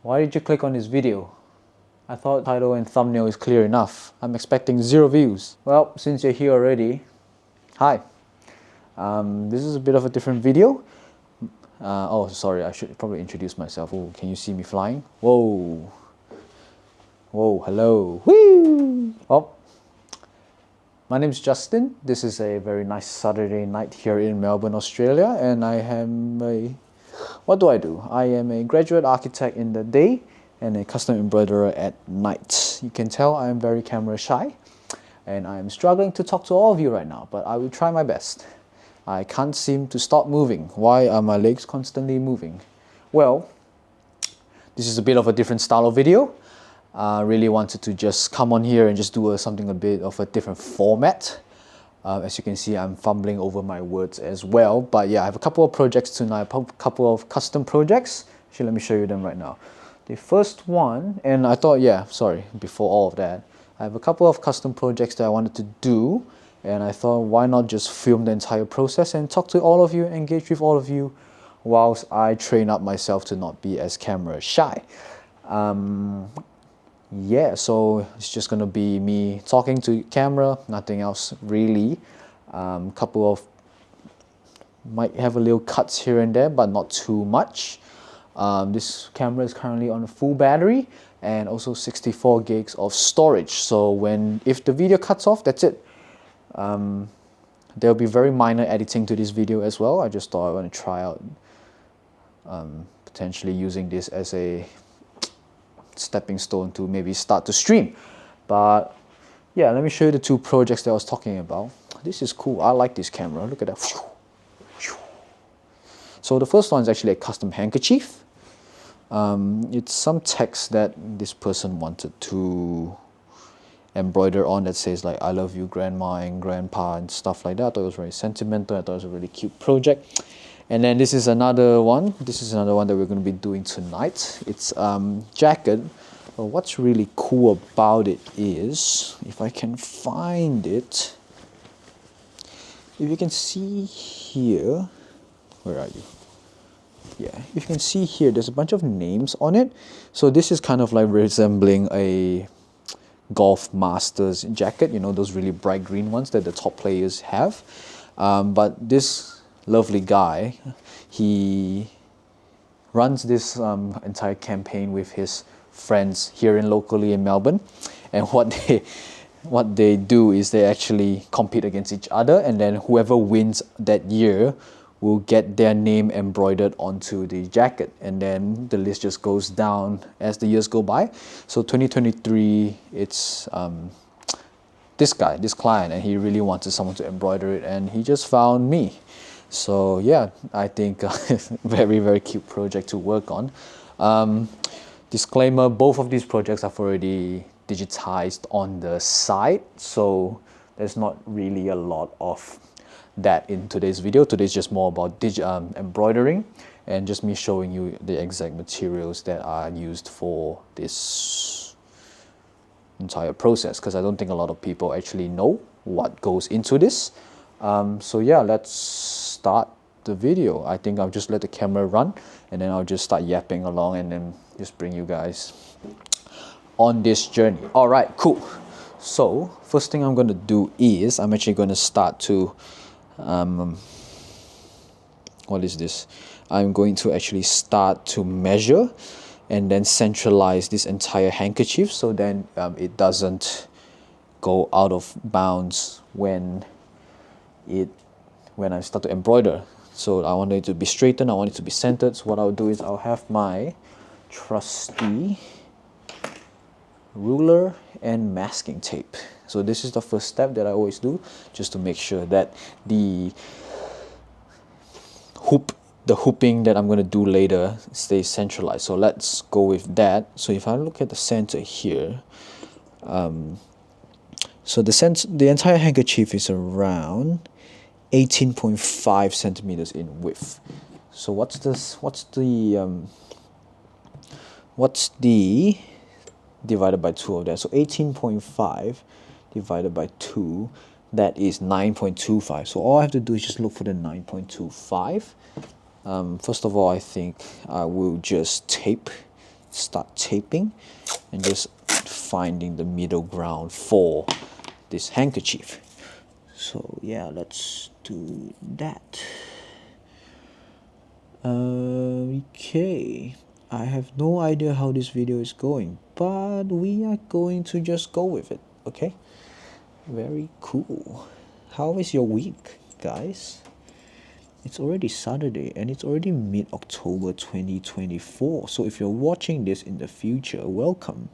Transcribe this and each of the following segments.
Why did you click on this video? I thought title and thumbnail is clear enough. I'm expecting 0 views. Well, since you're here already, hi. This is a bit of a different video. Oh, sorry, I should probably introduce myself. Oh, can you see me flying? Whoa. Whoa, hello. Woo! Oh, my name is Justin. This is a very nice Saturday night here in Melbourne, Australia, and I am a... What do? I am a graduate architect in the day and a custom embroiderer at night. You can tell I am very camera shy and I am struggling to talk to all of you right now, but I will try my best. I can't seem to stop moving. Why are my legs constantly moving? Well, this is a bit of a different style of video. I really wanted to just come on here and just do something a bit of a different format. As you can see, I'm fumbling over my words as well. But yeah, I have a couple of projects tonight, a couple of custom projects. Actually, let me show you them right now. The first one, and I thought, yeah, sorry, before all of that, I have a couple of custom projects that I wanted to do. And I thought, why not just film the entire process and talk to all of you, engage with all of you, whilst I train up myself to not be as camera shy. Yeah, so it's just gonna be me talking to camera, nothing else really. Couple of, might have a little cuts here and there, but not too much. This camera is currently on a full battery and also 64 gigs of storage. So if the video cuts off, that's it. There'll be very minor editing to this video as well. I just thought I want to try out potentially using this as a stepping stone to maybe start to stream. But yeah, let me show you the two projects that I was talking about. This is cool. I like this camera. Look at that. So the first one is actually a custom handkerchief. It's some text that this person wanted to embroider on that says like, I love you grandma and grandpa and stuff like that. I thought it was very sentimental. I thought it was a really cute project. And then this is another one. This is another one that we're going to be doing tonight. It's jacket. But what's really cool about it is, if I can find it, if you can see here, where are you? Yeah, if you can see here, there's a bunch of names on it. So this is kind of like resembling a golf masters jacket, you know, those really bright green ones that the top players have. But this lovely guy, he runs this entire campaign with his friends here locally in Melbourne, and what they do is they actually compete against each other, and then whoever wins that year will get their name embroidered onto the jacket, and then the list just goes down as the years go by. So 2023, it's this client, and he really wanted someone to embroider it, and he just found me. So yeah, I think very, very cute project to work on. Disclaimer, both of these projects have already digitized on the site, so there's not really a lot of that in today's video. Today's just more about embroidering and just me showing you the exact materials that are used for this entire process, because I don't think a lot of people actually know what goes into this. So yeah, let's start the video. I think I'll just let the camera run and then I'll just start yapping along and then just bring you guys on this journey. All right, cool. So first thing I'm going to do is I'm actually going to start to what is this? I'm going to actually start to measure and then centralize this entire handkerchief so then it doesn't go out of bounds when I start to embroider. So I want it to be straightened, I want it to be centered. So what I'll do is I'll have my trusty ruler and masking tape. So this is the first step that I always do, just to make sure that the hooping that I'm going to do later stays centralized. So let's go with that. So if I look at the center here, so the entire handkerchief is around 18.5 centimeters in width. So what's the divided by 2 of that? So 18.5 divided by 2, that is 9.25. So all I have to do is just look for the 9.25. First of all, I think I will just tape start taping and just finding the middle ground for this handkerchief. So yeah, let's do that. Okay, I have no idea how this video is going, but we are going to just go with it. Okay, very cool. How is your week, guys? It's already Saturday and it's already mid-October 2024. So if you're watching this in the future, welcome.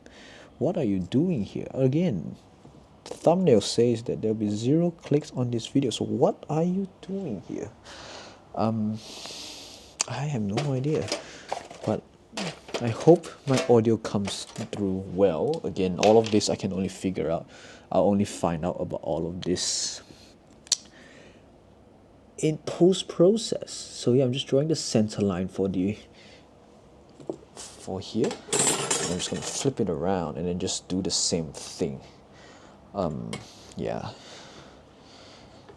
What are you doing here? Again, the thumbnail says that there'll be 0 clicks on this video. So what are you doing here? I have no idea. But I hope my audio comes through well. Again, all of this I can only figure out. I'll only find out about all of this in post-process. So yeah, I'm just drawing the center line for here. I'm just gonna flip it around and then just do the same thing. Yeah.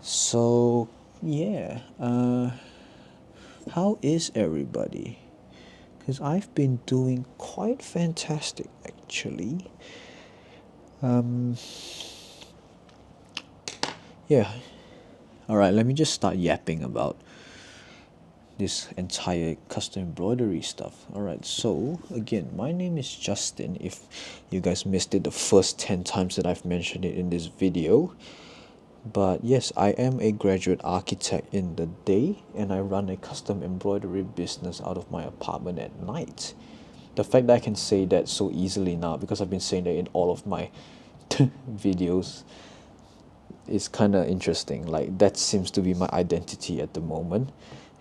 So yeah, how is everybody? Because I've been doing quite fantastic actually. Yeah. Alright, let me just start yapping about this entire custom embroidery stuff. Alright, so again, my name is Justin. If you guys missed it the first 10 times that I've mentioned it in this video. But yes, I am a graduate architect in the day and I run a custom embroidery business out of my apartment at night. The fact that I can say that so easily now, because I've been saying that in all of my videos, is kind of interesting. Like, that seems to be my identity at the moment,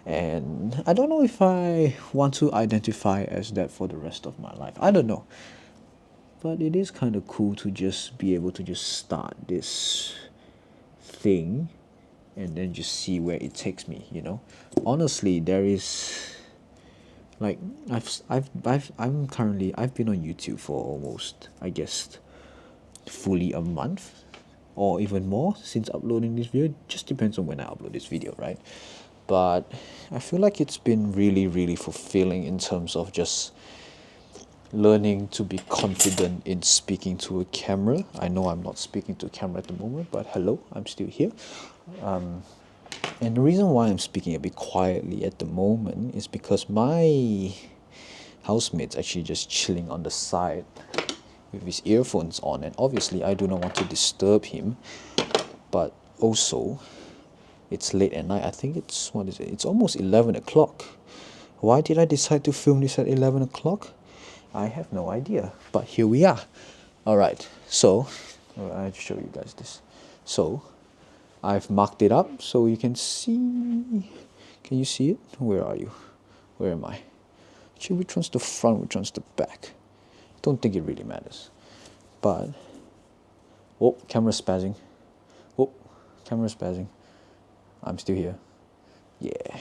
and I don't know if I want to identify as that for the rest of my life. I don't know, but it is kind of cool to just be able to just start this thing and then just see where it takes me, you know. Honestly, there is like I've been on YouTube for almost, I guess, fully a month or even more since uploading this video. It just depends on when I upload this video, right? But I feel like it's been really fulfilling in terms of just learning to be confident in speaking to a camera. I know I'm not speaking to a camera at the moment, but hello, I'm still here. And the reason why I'm speaking a bit quietly at the moment is because my housemate's actually just chilling on the side with his earphones on, and obviously I do not want to disturb him, but also it's late at night. I think it's, what is it? It's almost 11 o'clock. Why did I decide to film this at 11 o'clock? I have no idea, but here we are. Alright, so I'll show you guys this. So I've marked it up so you can see. Can you see it? Where are you? Where am I? Actually, which one's the front, which one's the back? Don't think it really matters. But oh, camera spazzing. Oh, camera spazzing. I'm still here. Yeah.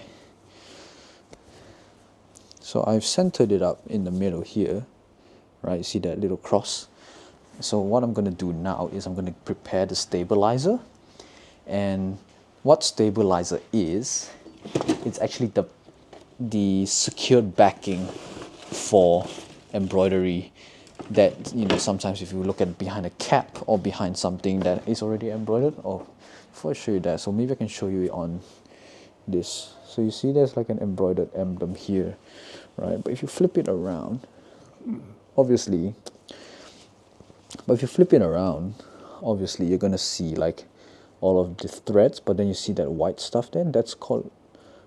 So I've centered it up in the middle here, right? See that little cross? So what I'm going to do now is I'm going to prepare the stabilizer. And what stabilizer is, it's actually the secured backing for embroidery that, you know, sometimes if you look at behind a cap or behind something that is already embroidered. Oh, before I show you that, so maybe I can show you it on this. So you see there's like an embroidered emblem here, right? But if you flip it around, obviously, you're gonna see like all of the threads, but then you see that white stuff there, that's called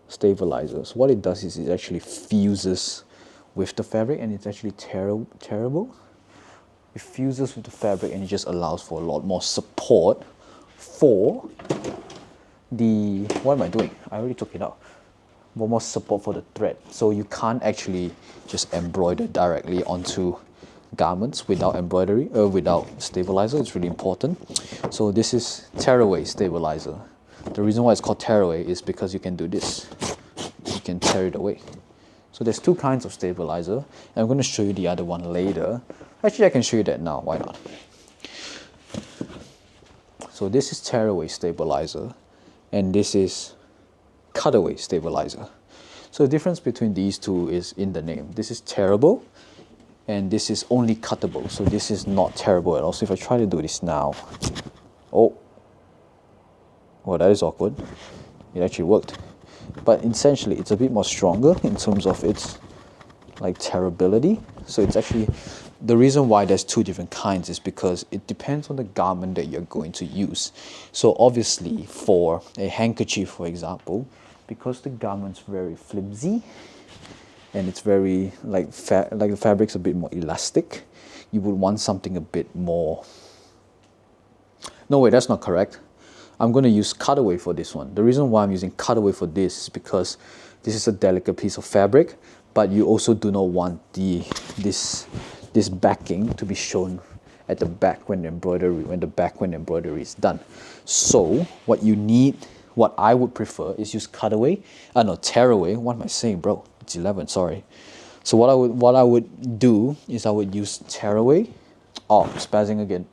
stabilizers. What it does is it actually fuses with the fabric, and it's actually terrible. It fuses with the fabric and it just allows for a lot more support for the, what am I doing? I already took it out. More support for the thread. So you can't actually just embroider directly onto garments without embroidery, without stabilizer. It's really important. So this is tearaway stabilizer. The reason why it's called tearaway is because you can do this. You can tear it away. So there's two kinds of stabilizer, and I'm going to show you the other one later. Actually, I can show you that now. Why not? So this is tearaway stabilizer, and this is cutaway stabilizer. So the difference between these two is in the name. This is tearable, and this is only cuttable, so this is not terrible at all. So if I try to do this now, oh, well, that is awkward. It actually worked, but essentially it's a bit more stronger in terms of its like tearability. So it's actually, the reason why there's two different kinds is because it depends on the garment that you're going to use. So obviously for a handkerchief, for example, because the garment's very flimsy and it's very like the fabric's a bit more elastic, you would want something a bit more. No, wait, that's not correct. I'm going to use cutaway for this one. The reason why I'm using cutaway for this is because this is a delicate piece of fabric, but you also do not want this backing to be shown at the back when the embroidery is done. So what I would prefer is use cutaway. No, tearaway. What am I saying, bro? It's 11. Sorry. So what I would do is I would use tearaway. Oh, spazzing again.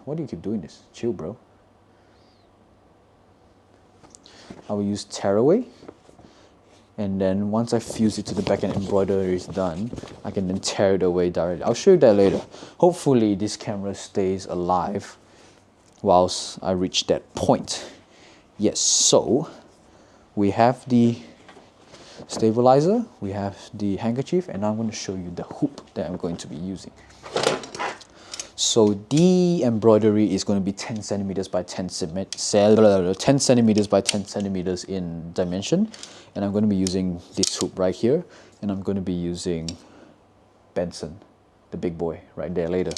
Why do you keep doing this? Chill, bro. I will use tearaway, and then once I fuse it to the back and embroidery is done, I can then tear it away directly. I'll show you that later. Hopefully this camera stays alive whilst I reach that point. Yes, so we have the stabilizer, we have the handkerchief, and I'm going to show you the hoop that I'm going to be using. So the embroidery is going to be 10 centimeters by 10 centimeters by 10 centimeters in dimension, and I'm going to be using this hoop right here, and I'm going to be using Benson, the big boy, right there later.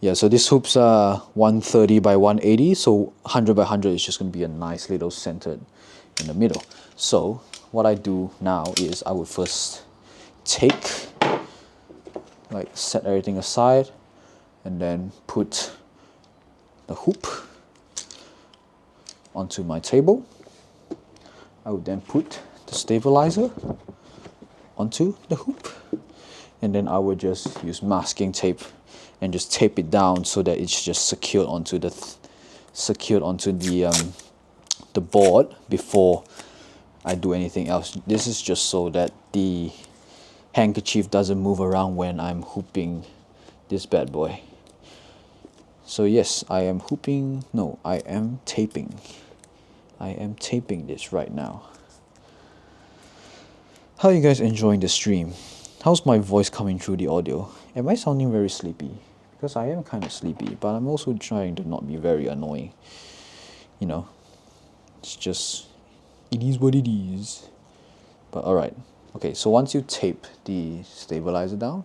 Yeah, so this hoop's 130 by 180, so 100 by 100 is just going to be a nice little centered in the middle. So what I do now is I would first set everything aside, and then put the hoop onto my table. I would then put the stabilizer onto the hoop, and then I would just use masking tape and just tape it down so that it's just secured onto the board before I do anything else. This is just so that the handkerchief doesn't move around when I'm hooping this bad boy. So yes, I am taping. I am taping this right now. How are you guys enjoying the stream? How's my voice coming through the audio? Am I sounding very sleepy? Because I am kind of sleepy, but I'm also trying to not be very annoying. You know, it is what it is. But alright. Okay, so once you tape the stabilizer down,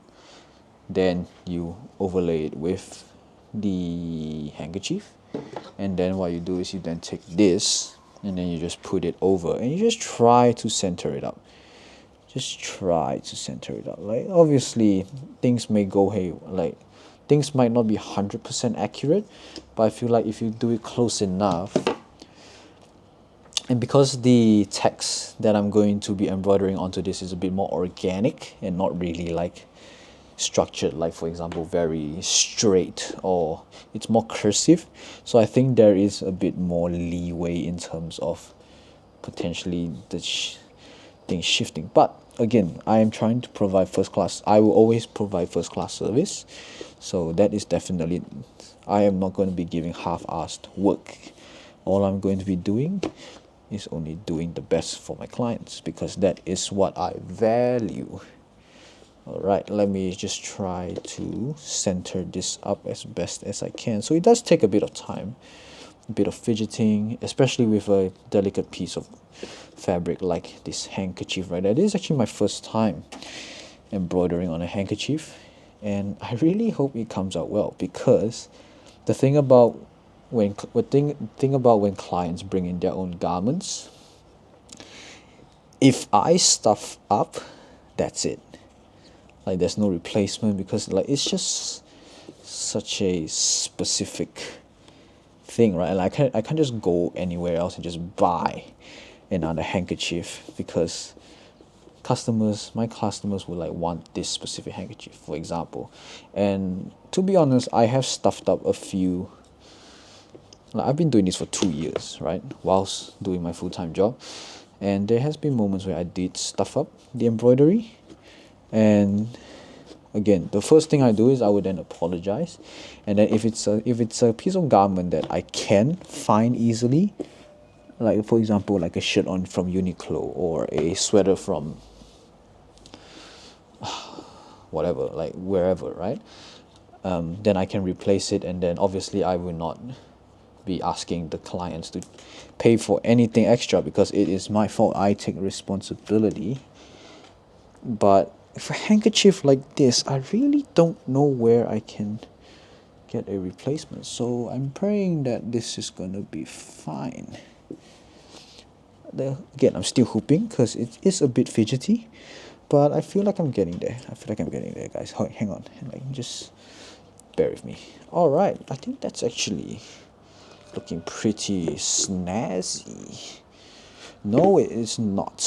then you overlay it with the handkerchief, and then what you do is you then take this and then you just put it over, and you just try to center it up. Like, obviously things may go like things might not be 100% accurate, but I feel like if you do it close enough, and because the text that I'm going to be embroidering onto this is a bit more organic and not really like structured, like for example very straight, or it's more cursive, so I think there is a bit more leeway in terms of potentially the things shifting. But again, I am trying to provide I will always provide first class service, so that is definitely, I am not going to be giving half-assed work. All I'm going to be doing is only doing the best for my clients, because that is what I value. Alright, let me just try to center this up as best as I can. So it does take a bit of time, a bit of fidgeting, especially with a delicate piece of fabric like this handkerchief right there. This is actually my first time embroidering on a handkerchief, and I really hope it comes out well, because the thing about when clients bring in their own garments, if I stuff up, that's it. Like, there's no replacement, because like it's just such a specific thing, right? Like I can't just go anywhere else and just buy another handkerchief, because my customers will like want this specific handkerchief, for example. And to be honest, I have stuffed up a few. Like, I've been doing this for 2 years, right, whilst doing my full-time job, and there has been moments where I did stuff up the embroidery, And again, the first thing I do is I would then apologize, and then if it's a piece of garment that I can find easily, like for example like a shirt on from Uniqlo or a sweater from whatever, like wherever, right? Then I can replace it, and then obviously I will not be asking the clients to pay for anything extra because it is my fault. I take responsibility. But for a handkerchief like this, I really don't know where I can get a replacement, so I'm praying that this is gonna be fine. Again, I'm still hooping because it is a bit fidgety, but I feel like I'm getting there. Guys. Hang on, like, just bear with me. All right, I think that's actually looking pretty snazzy. No, it is not,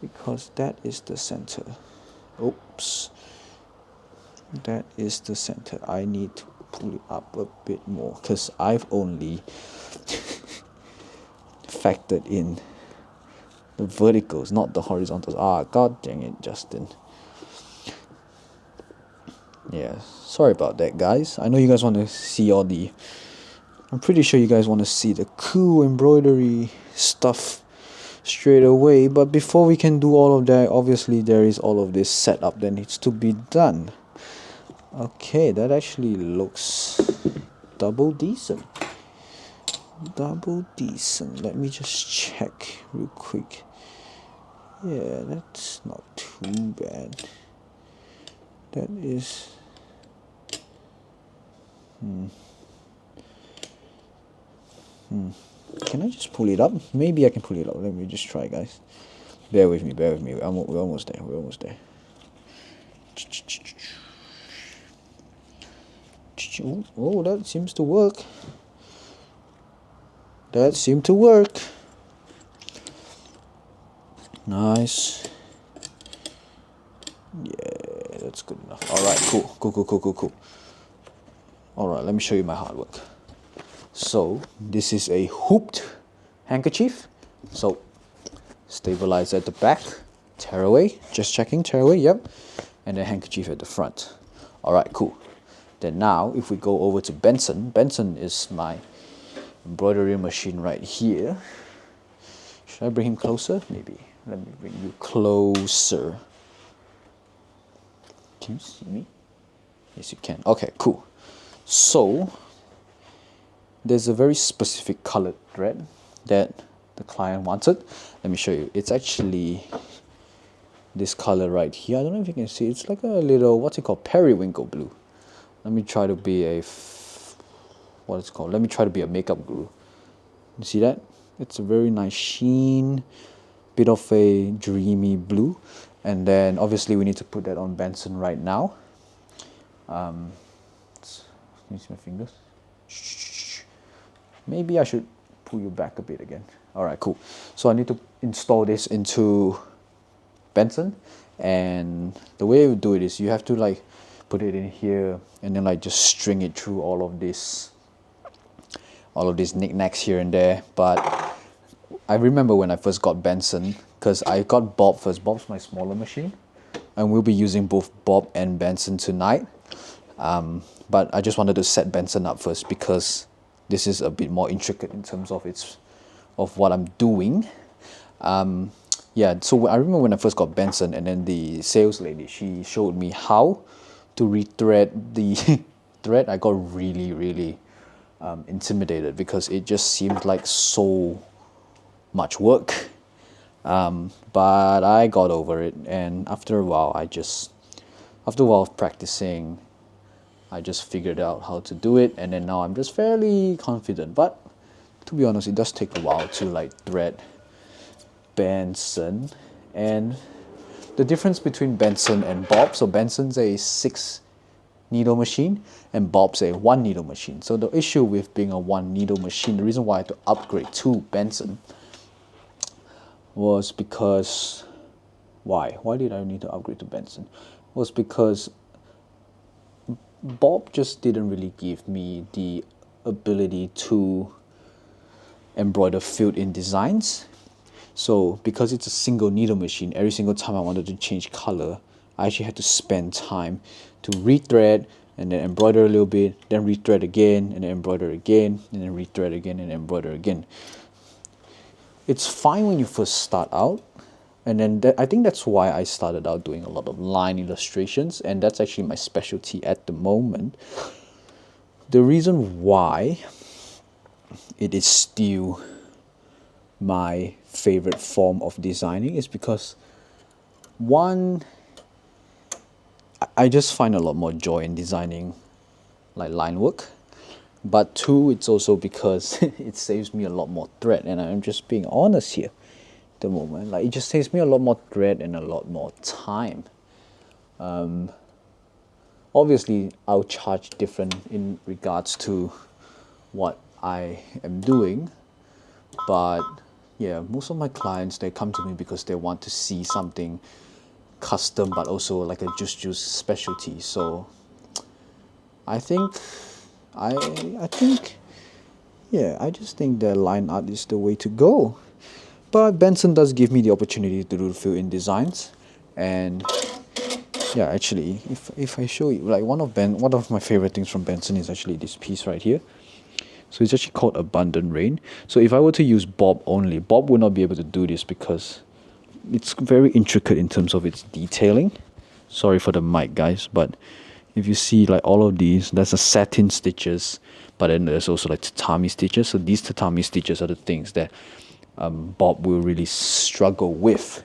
because that is the center. Oops, that is the center. I need to pull it up a bit more because I've only factored in the verticals, not the horizontals. God dang it, Justin. Yeah, sorry about that, guys. I know you guys want to see I'm pretty sure you guys want to see the cool embroidery stuff straight away, but before we can do all of that, obviously there is all of this setup that needs to be done. Okay, that actually looks double decent. Let me just check real quick. Yeah, that's not too bad. That is Can I just pull it up? Maybe I can pull it up. Let me just try, guys. Bear with me. We're almost there. Oh, that seems to work. Nice. Yeah, that's good enough. All right, cool. All right, let me show you my hard work. So this is a hooped handkerchief. So stabilize at the back, tear away, yep, and then handkerchief at the front. All right, cool. Then now if we go over to Benson is my embroidery machine right here. Should I bring him closer? Maybe. Let me bring you closer. Can you see me? Yes, you can. Okay, cool. So there's a very specific colored thread that the client wanted. Let me show you. It's actually this color right here. I don't know if you can see. It's like a little, what's it called? Periwinkle blue. Let me try to be a Let me try to be a makeup guru. You see that? It's a very nice sheen, bit of a dreamy blue, and then obviously we need to put that on Benson right now. Can you see my fingers? Maybe I should pull you back a bit again. All right, cool. So I need to install this into Benson, and the way you do it is you have to like put it in here and then like just string it through all of these knickknacks here and there. But I remember when I first got Benson, because I got Bob first. Bob's my smaller machine, and we'll be using both Bob and Benson tonight. But I just wanted to set Benson up first because this is a bit more intricate in terms of what I'm doing. Yeah, so I remember when I first got Benson, and then the sales lady, she showed me how to rethread the thread. I got really intimidated because it just seemed like so much work. But I got over it, and after a while of practicing, I just figured out how to do it, and then now I'm just fairly confident. But to be honest, it does take a while to like thread Benson. And the difference between Benson and Bob, so Benson's a 6 needle machine and Bob's a 1 needle machine. So the issue with being a 1 needle machine, the reason why I had to upgrade to Benson was because why did I need to upgrade to Benson? Was because Bob just didn't really give me the ability to embroider filled in designs. So because it's a single needle machine, every single time I wanted to change color, I actually had to spend time to rethread and then embroider a little bit, then rethread again, and then embroider again, and then rethread again, and embroider again. It's fine when you first start out, and then I think that's why I started out doing a lot of line illustrations, and that's actually my specialty at the moment. The reason why it is still my favorite form of designing is because, one, I just find a lot more joy in designing like line work, but two, it's also because it saves me a lot more thread, and I'm just being honest here at the moment. Like, it just saves me a lot more thread and a lot more time. Obviously I'll charge different in regards to what I am doing, but yeah, most of my clients, they come to me because they want to see something custom but also like a juice specialty. So I think I think yeah, I just think that line art is the way to go. But Benson does give me the opportunity to do fill-in designs, and yeah, actually, if I show you, like, one of my favorite things from Benson is actually this piece right here. So it's actually called Abundant Rain. So if I were to use Bob only, Bob would not be able to do this because it's very intricate in terms of its detailing. Sorry for the mic, guys, but if you see like all of these, there's a satin stitches, but then there's also like tatami stitches. So these tatami stitches are the things that Bob will really struggle with.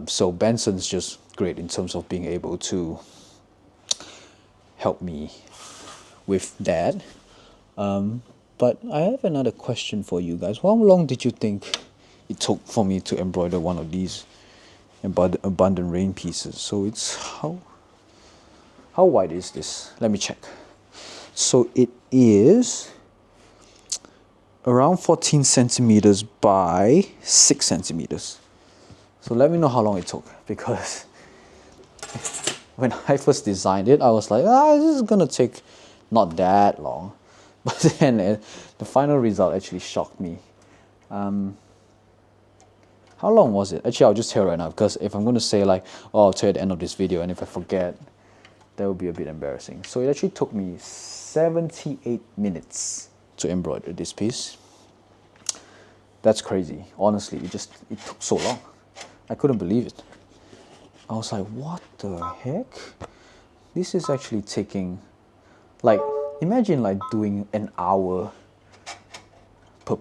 So Benson's just great in terms of being able to help me with that. But I have another question for you guys. How long did you think it took for me to embroider one of these Abundant Rain pieces? So it's how wide is this? Let me check. So it is around 14 centimeters by 6 centimeters. So let me know how long it took, because when I first designed it, I was like, this is gonna take not that long. But then the final result actually shocked me. How long was it? Actually, I'll just tell right now, because if I'm going to say like, oh, I'll tell you at the end of this video, and if I forget, that would be a bit embarrassing. So it actually took me 78 minutes to embroider this piece. That's crazy. Honestly, it took so long. I couldn't believe it. I was like, what the heck? This is actually taking, like, imagine like doing an hour per,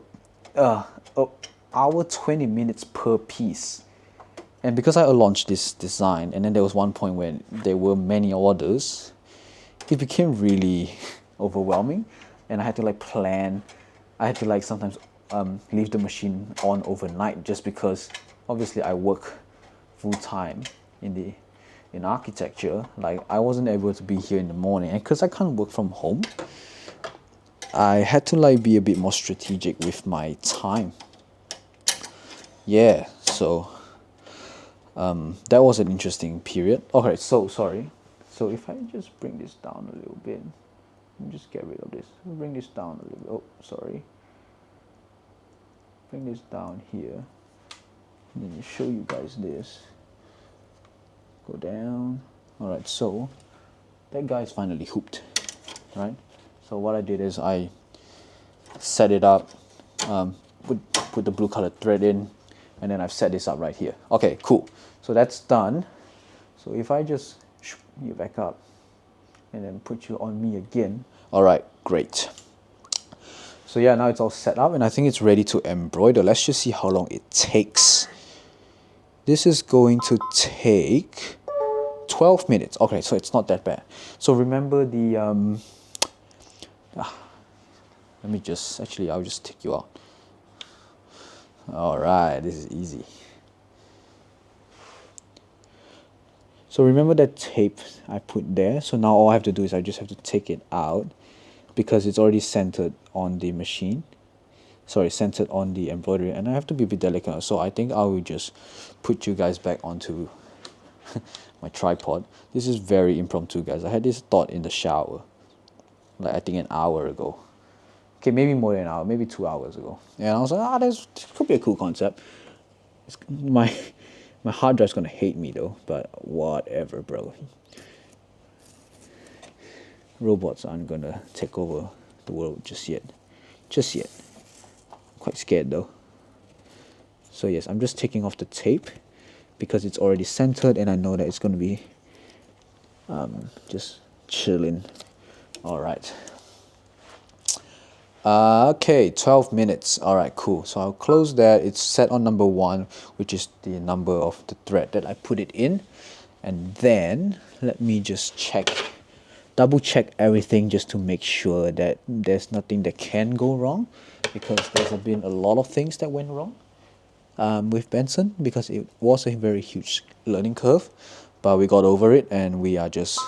hour 20 minutes per piece. And because I launched this design, and then there was one point when there were many orders, it became really overwhelming, and I had to like plan. I had to like sometimes leave the machine on overnight, just because obviously I work full time in architecture. Like, I wasn't able to be here in the morning, and because I can't work from home, I had to like be a bit more strategic with my time. Yeah, so that was an interesting period. Okay, so sorry. So if I just bring this down a little bit, just get rid of this. Bring this down a little bit. Oh, sorry. Bring this down here. And then show you guys this. Go down. Alright, so that guy's finally hooped. Right? So what I did is I set it up, put the blue colored thread in, and then I've set this up right here. Okay, cool. So that's done. So if I just you back up and then put you on me again. All right, great. So yeah, now it's all set up, and I think it's ready to embroider. Let's just see how long it takes. This is going to take 12 minutes. Okay, so it's not that bad. So remember the let me just, actually, I'll just take you out. All right, this is easy. So remember that tape I put there? So now all I have to do is I just have to take it out, because it's already centered on the machine. Sorry, centered on the embroidery, and I have to be a bit delicate. So I think I will just put you guys back onto my tripod. This is very impromptu, guys. I had this thought in the shower, like I think an hour ago. Okay, maybe more than an hour, maybe 2 hours ago. And I was like, this could be a cool concept. my hard drive's gonna hate me though, but whatever, bro. Robots aren't gonna take over the world just yet. Just yet. Quite scared though. So yes, I'm just taking off the tape because it's already centered and I know that it's gonna be just chilling. Alright. Okay, 12 minutes. Alright, cool. So I'll close that. It's set on number 1, which is the number of the thread that I put it in. And then let me just double check everything just to make sure that there's nothing that can go wrong, because there's been a lot of things that went wrong with Benson, because it was a very huge learning curve, but we got over it and we are just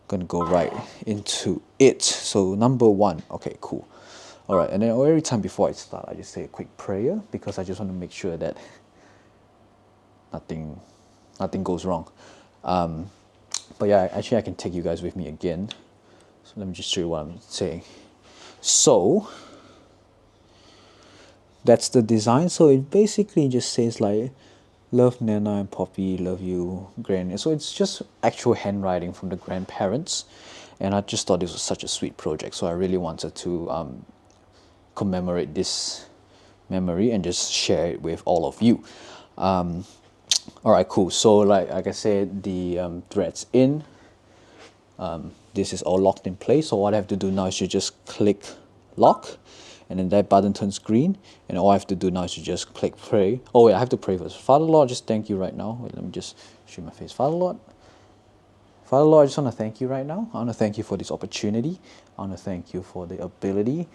gonna go right into it. So number 1, okay, cool. All right, and then every time before I start, I just say a quick prayer because I just want to make sure that nothing goes wrong. But yeah, actually I can take you guys with me again. So let me just show you what I'm saying. So that's the design. So it basically just says like, love Nana and Poppy, love you, Gran. So it's just actual handwriting from the grandparents. And I just thought this was such a sweet project. So I really wanted to commemorate this memory and just share it with all of you. Alright, cool. So like I said, the thread's in. This is all locked in place. So what I have to do now is you just click lock, and then that button turns green, and all I have to do now is to just click pray. Oh wait, I have to pray first. Father Lord, just thank you right now. Wait, let me just show my face. Father Lord, I just want to thank you right now. I want to thank you for this opportunity. I want to thank you for the ability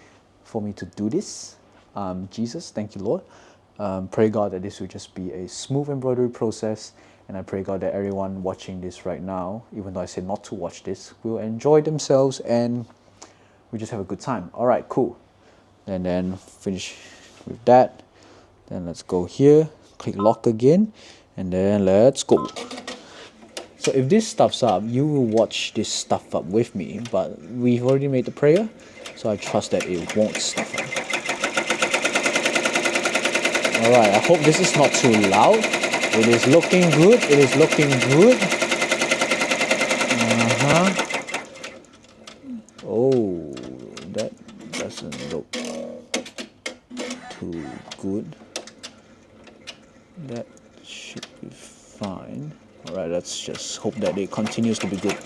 for me to do this. Jesus, thank you, Lord. Pray God that this will just be a smooth embroidery process, and I pray God that everyone watching this right now, even though I said not to watch this, will enjoy themselves and we just have a good time. Alright, cool. And then finish with that. Then let's go here, click lock again, and then let's go. So if this stuffs up, you will watch this stuff up with me, but we've already made the prayer, so I trust that it won't stuff up. Alright, I hope this is not too loud. It is looking good. It is looking good. Oh, that doesn't look too good. That should be fine. Alright, let's just hope that it continues to be good.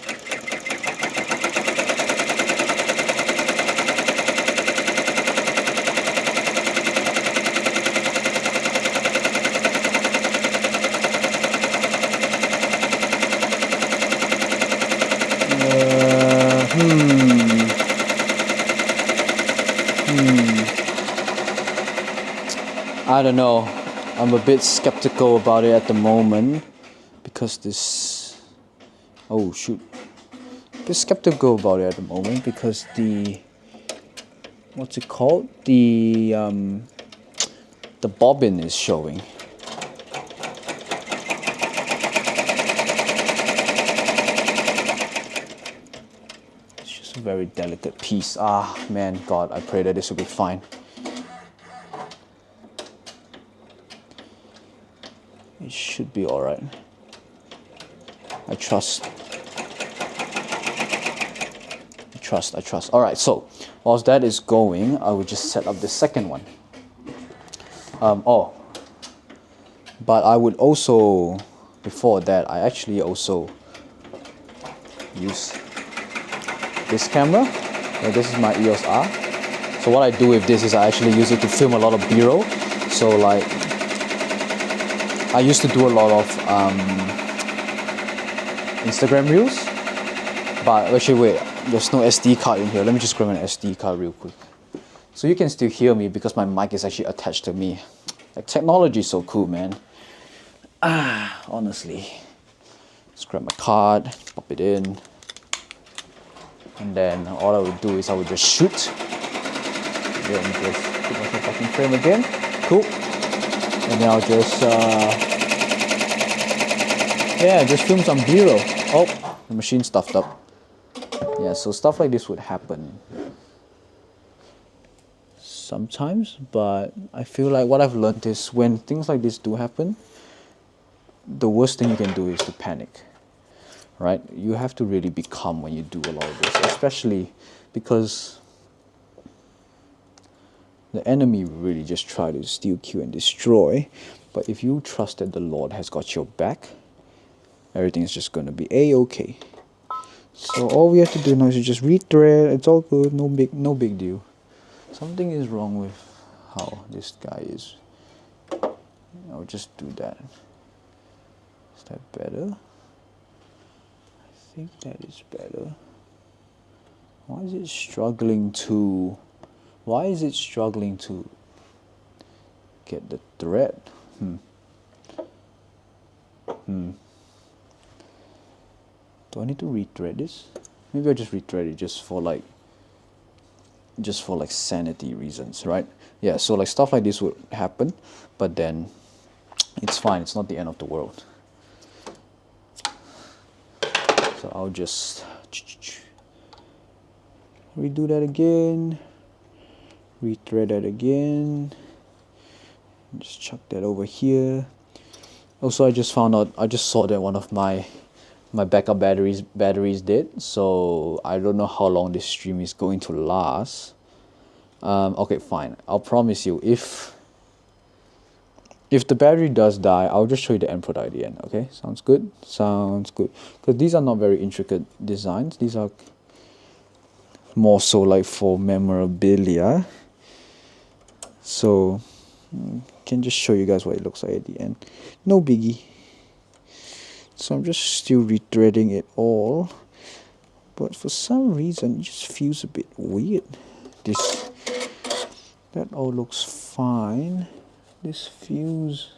I don't know. I'm a bit skeptical about it at the moment because this. Oh shoot! A bit skeptical about it at the moment because the. What's it called? The bobbin is showing. It's just a very delicate piece. Ah man, God, I pray that this will be fine. It should be alright. I trust. Alright, so whilst that is going, I will just set up the second one. But I would also, before that, I actually also use this camera. This is my EOS R. So what I do with this is I actually use it to film a lot of B-roll. So like, I used to do a lot of Instagram reels, but actually wait, there's no SD card in here. Let me just grab an SD card real quick. So you can still hear me because my mic is actually attached to me. Like, technology is so cool, man. Honestly. Just grab my card, pop it in. And then all I would do is I would just shoot. Then just put myself back in frame again. Cool. And then I'll just, just film some B-roll. Oh, the machine stuffed up. Yeah, so stuff like this would happen. sometimes, but I feel like what I've learned is when things like this do happen, the worst thing you can do is to panic, right? You have to really be calm when you do a lot of this, especially because the enemy really just try to steal, kill, and destroy. But if you trust that the Lord has got your back, everything is just going to be a-okay. So all we have to do now is just rethread. It's all good, no big deal. Something is wrong with how this guy is. I'll just do that. Is that better? I think that is better. Why is it struggling to get the thread? Do I need to rethread this? Maybe I'll just rethread it just for like sanity reasons, right? Yeah, so like stuff like this would happen, but then it's fine, it's not the end of the world. So I'll just redo that again, rethread that again, just chuck that over here. Also, I just saw that one of my backup batteries dead, so I don't know how long this stream is going to last. Okay, fine, I'll promise you, if the battery does die, I'll just show you the end product at the end. Okay, sounds good? Sounds good. Because these are not very intricate designs. These are more so like for memorabilia. So, can just show you guys what it looks like at the end. No biggie. So I'm just still rethreading it all. But for some reason, it just feels a bit weird. That all looks fine. This feels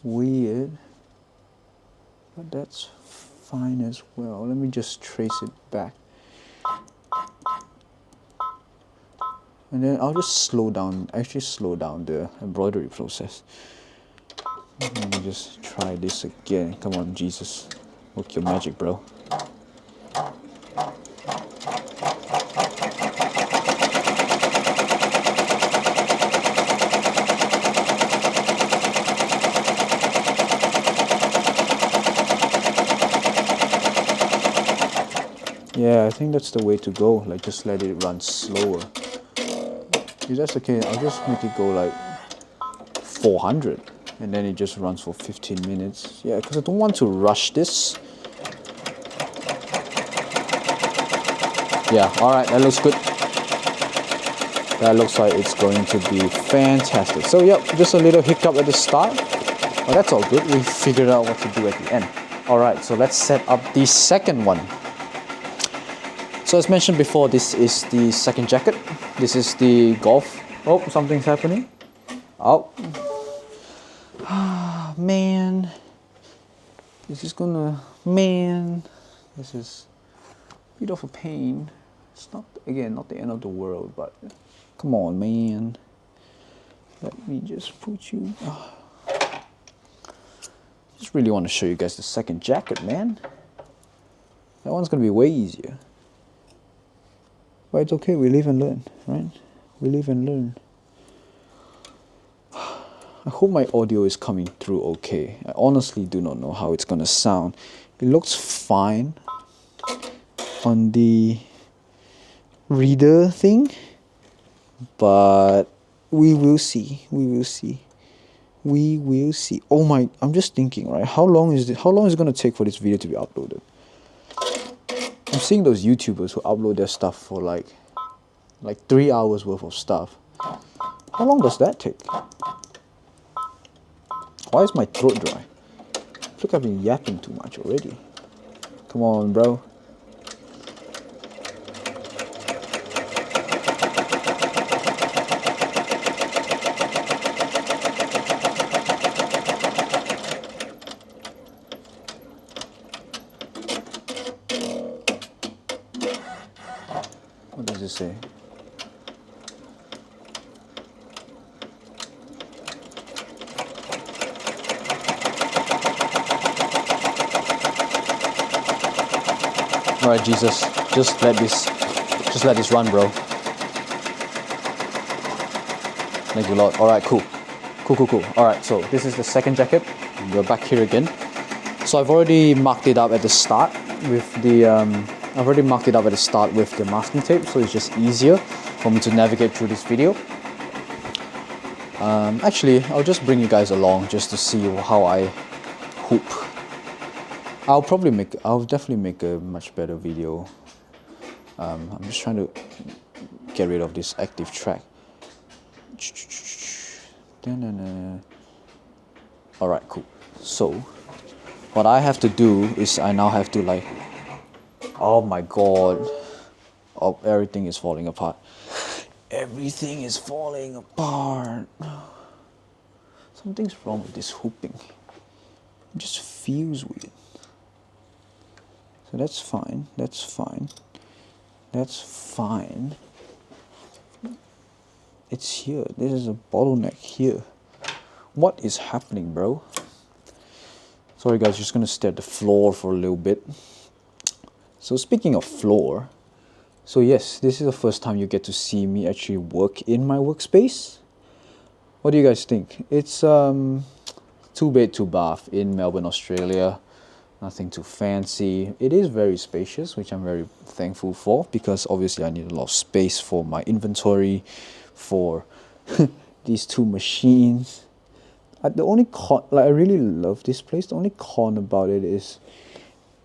weird, but that's fine as well. Let me just trace it back, and then I'll just slow down the embroidery process. Let me just try this again. Come on, Jesus, work your magic, bro. Yeah, I think that's the way to go. Like, just let it run slower. If that's okay, I'll just make it go like 400, and then it just runs for 15 minutes. Yeah, because I don't want to rush this. Yeah, alright, that looks good. That looks like it's going to be fantastic. So, yep, just a little hiccup at the start. But that's all good. We figured out what to do at the end. Alright, so let's set up the second one. So as mentioned before, this is the second jacket. This is the golf. Oh, something's happening. Oh. Man. This is a bit of a pain. It's not the end of the world, but come on, man. Let me just put you... Just really want to show you guys the second jacket, man. That one's going to be way easier. But it's okay, we live and learn, right? We live and learn. I hope my audio is coming through okay. I honestly do not know how it's gonna sound. It looks fine on the reader thing, but we will see. Oh my, I'm just thinking, right? How long is it gonna take for this video to be uploaded? I'm seeing those YouTubers who upload their stuff for like 3 hours worth of stuff. How long does that take? Why is my throat dry? I think I've been yapping too much already. Come on, bro. What does it say? Alright, Jesus, just let this run, bro. Thank you, Lord. All right, cool. Cool. All right, so this is the second jacket. We're back here again. So I've already marked it up at the start with the masking tape, so it's just easier for me to navigate through this video. Actually, I'll just bring you guys along just to see how I hoop. I'll definitely make a much better video. I'm just trying to get rid of this active track. Alright, cool. So, what I have to do is I now have to like... Oh my god. Oh, everything is falling apart. Everything is falling apart. Something's wrong with this hooping. It just feels weird. So that's fine. It's here. This is a bottleneck here. What is happening, bro? Sorry guys, just gonna stare at the floor for a little bit. So speaking of floor, so yes, this is the first time you get to see me actually work in my workspace. What do you guys think? It's 2-bed, 2-bath in Melbourne, Australia. Nothing too fancy. It is very spacious, which I'm very thankful for, because obviously I need a lot of space for my inventory, for these two machines. The only con, like, I really love this place. The only con about it is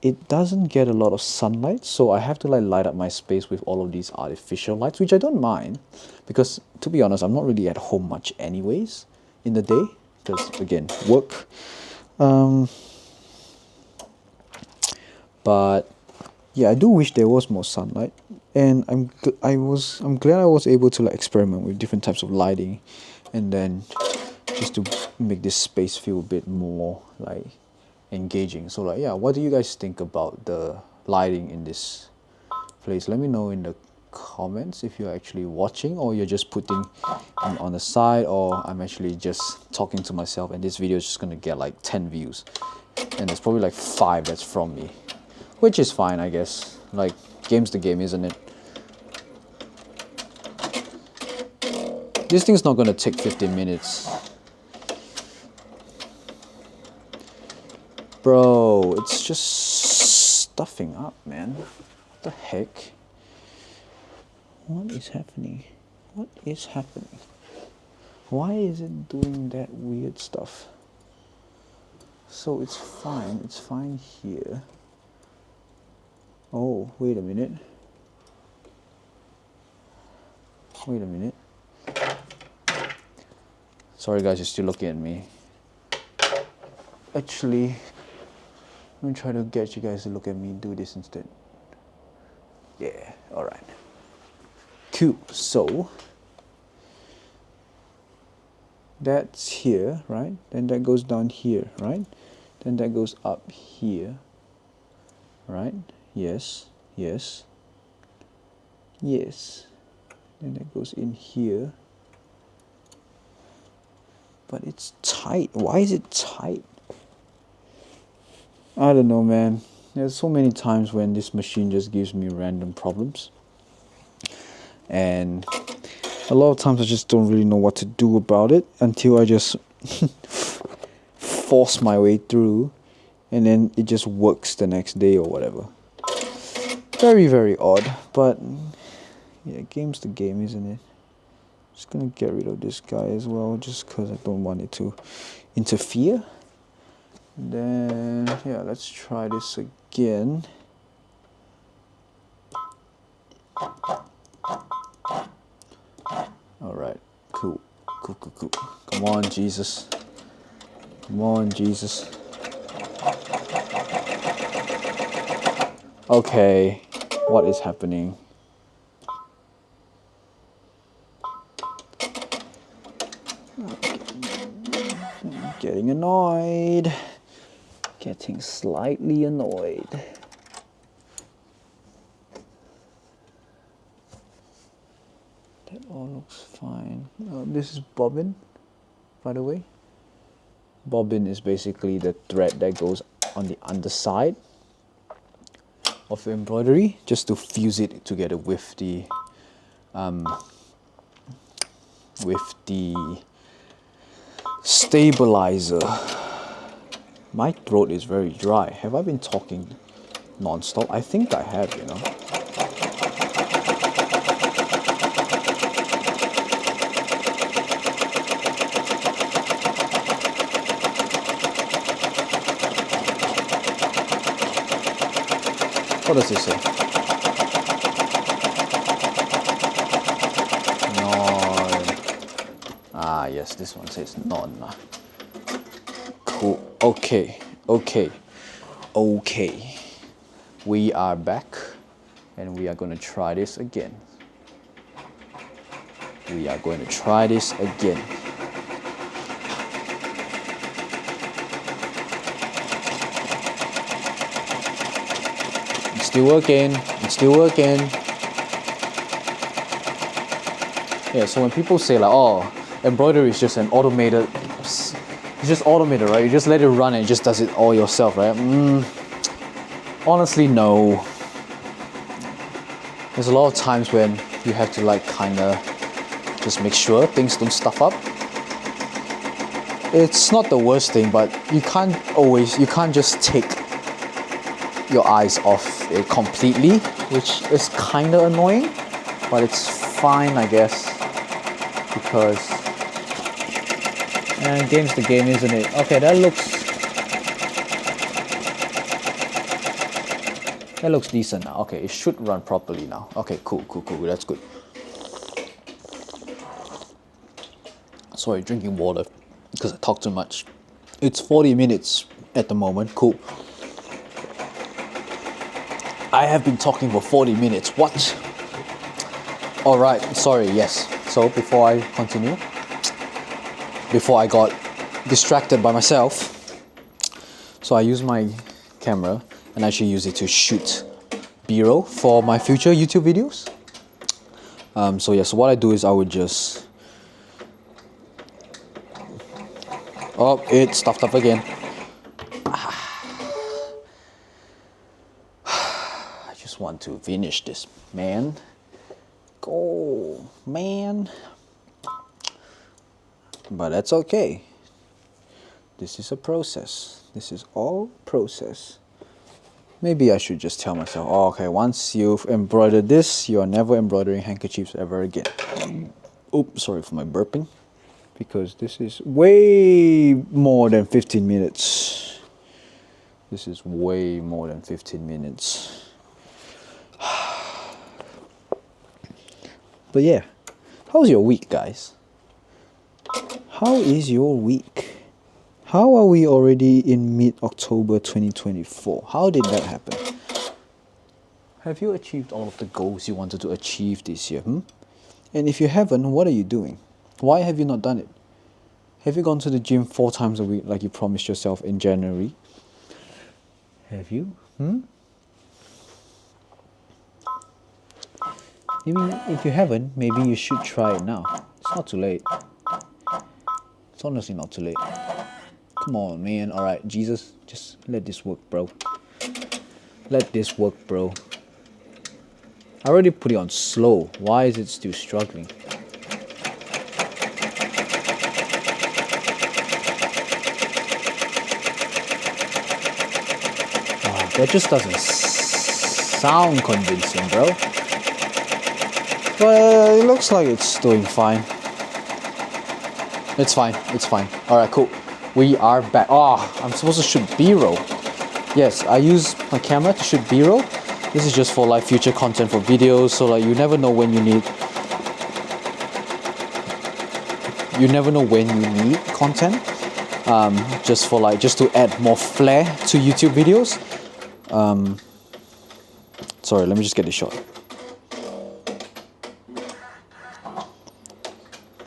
it doesn't get a lot of sunlight, so I have to like light up my space with all of these artificial lights, which I don't mind, because to be honest, I'm not really at home much anyways in the day, because again, work. But yeah, I do wish there was more sunlight, and I'm glad I was able to like experiment with different types of lighting, and then just to make this space feel a bit more like engaging. So like, yeah, what do you guys think about the lighting in this place? Let me know in the comments if you're actually watching, or you're just putting on the side, or I'm actually just talking to myself and this video is just gonna get like 10 views, and there's probably like 5 that's from me, which is fine, I guess. Like, game's the game, isn't it? This thing's not gonna take 15 minutes. Bro, it's just stuffing up, man. What the heck? What is happening? What is happening? Why is it doing that weird stuff? So it's fine here. Oh, wait a minute. Sorry guys, you're still looking at me. Actually, let me try to get you guys to look at me do this instead. Yeah, alright. Cool, so that's here, right? Then that goes down here, right? Then that goes up here, right? Yes. Then that goes in here. But it's tight. Why is it tight? I don't know, man. There's so many times when this machine just gives me random problems. And a lot of times I just don't really know what to do about it until I just force my way through, and then it just works the next day or whatever. Very, very odd, but yeah, game's the game, isn't it? Just gonna get rid of this guy as well, just because I don't want it to interfere. Then yeah, let's try this again. Alright, cool. Come on, Jesus. Okay, what is happening? Getting annoyed. Getting slightly annoyed. That all looks fine. This is bobbin, by the way. Bobbin is basically the thread that goes on the underside of the embroidery, just to fuse it together with the with the stabilizer. My throat is very dry. Have I been talking non-stop? I think I have, you know. What does this say? Non. Ah, yes, this one says non. Cool. Okay. We are back and we are going to try this again. It's still working. Yeah, so when people say like, oh, embroidery is just automated, right? You just let it run and it just does it all yourself, right? Honestly, no. There's a lot of times when you have to like kind of just make sure things don't stuff up. It's not the worst thing, but you can't just take your eyes off it completely, which is kind of annoying, but it's fine, I guess, because game's the game, isn't it? Okay, that looks decent now. Okay, it should run properly now. Okay, cool, that's good. Sorry, drinking water because I talk too much. It's 40 minutes at the moment. Cool. I have been talking for 40 minutes. What? Alright, sorry, yes. So before I continue, before I got distracted by myself, so I use my camera and actually use it to shoot B-roll for my future YouTube videos. So what I do is I would just... Oh, it stuffed up again. I just want to finish this, man. Go, man. But that's okay. This is a process. This is all process. Maybe I should just tell myself, oh, okay, once you've embroidered this, you are never embroidering handkerchiefs ever again. Oops, sorry for my burping. Because this is way more than 15 minutes. This is way more than 15 minutes. But yeah, how's your week, guys? How is your week? How are we already in mid-October 2024? How did that happen? Have you achieved all of the goals you wanted to achieve this year? And if you haven't, what are you doing? Why have you not done it? Have you gone to the gym 4 times a week like you promised yourself in January? Have you? Maybe if you haven't, maybe you should try it now. It's not too late. It's honestly not too late. Come on, man. Alright, Jesus, just let this work, bro. Let this work, bro. I already put it on slow. Why is it still struggling? Oh, that just doesn't sound convincing, bro. But it looks like it's doing fine. It's fine. Alright, cool. We are back. Oh, I'm supposed to shoot B-roll. Yes, I use my camera to shoot B-roll. This is just for like future content for videos, so like you never know when you need content. Just to add more flair to YouTube videos. Sorry, let me just get this shot.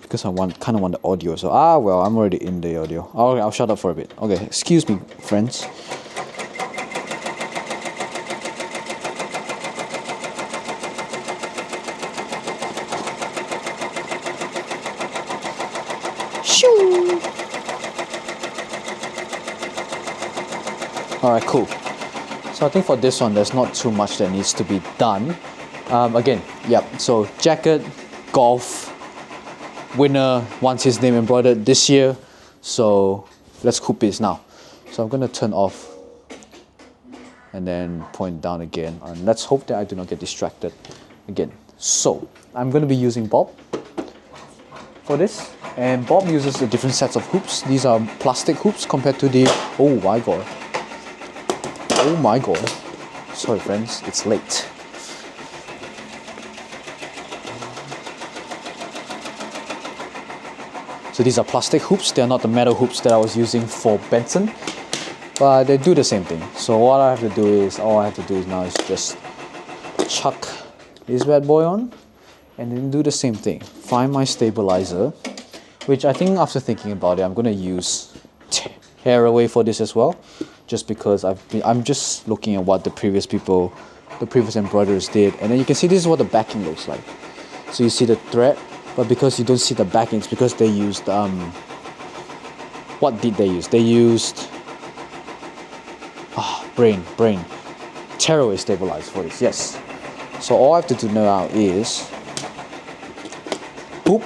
Because I kind of want the audio, so well, I'm already in the audio. Okay, I'll shut up for a bit. Okay, excuse me, friends. Shoo! Alright, cool. So I think for this one, there's not too much that needs to be done. Again, yep. So jacket, golf. winner wants his name embroidered this year. So let's hoop this now. So I'm gonna turn off and then point down again, and let's hope that I do not get distracted again. So I'm gonna be using Bob for this, and Bob uses a different sets of hoops. These are plastic hoops compared to the, oh my god, sorry friends, it's late. So these are plastic hoops. They're not the metal hoops that I was using for Benson, but they do the same thing. So all I have to do now is just chuck this bad boy on and then do the same thing. Find my stabilizer, which I think after thinking about it, I'm gonna use tear away for this as well, just because I'm just looking at what the previous embroiderers did, and then you can see this is what the backing looks like. So you see the thread, but because you don't see the backing, it's because they used what did they use? They used brain tearaway stabilizer for this. Yes. So all I have to do now is boop,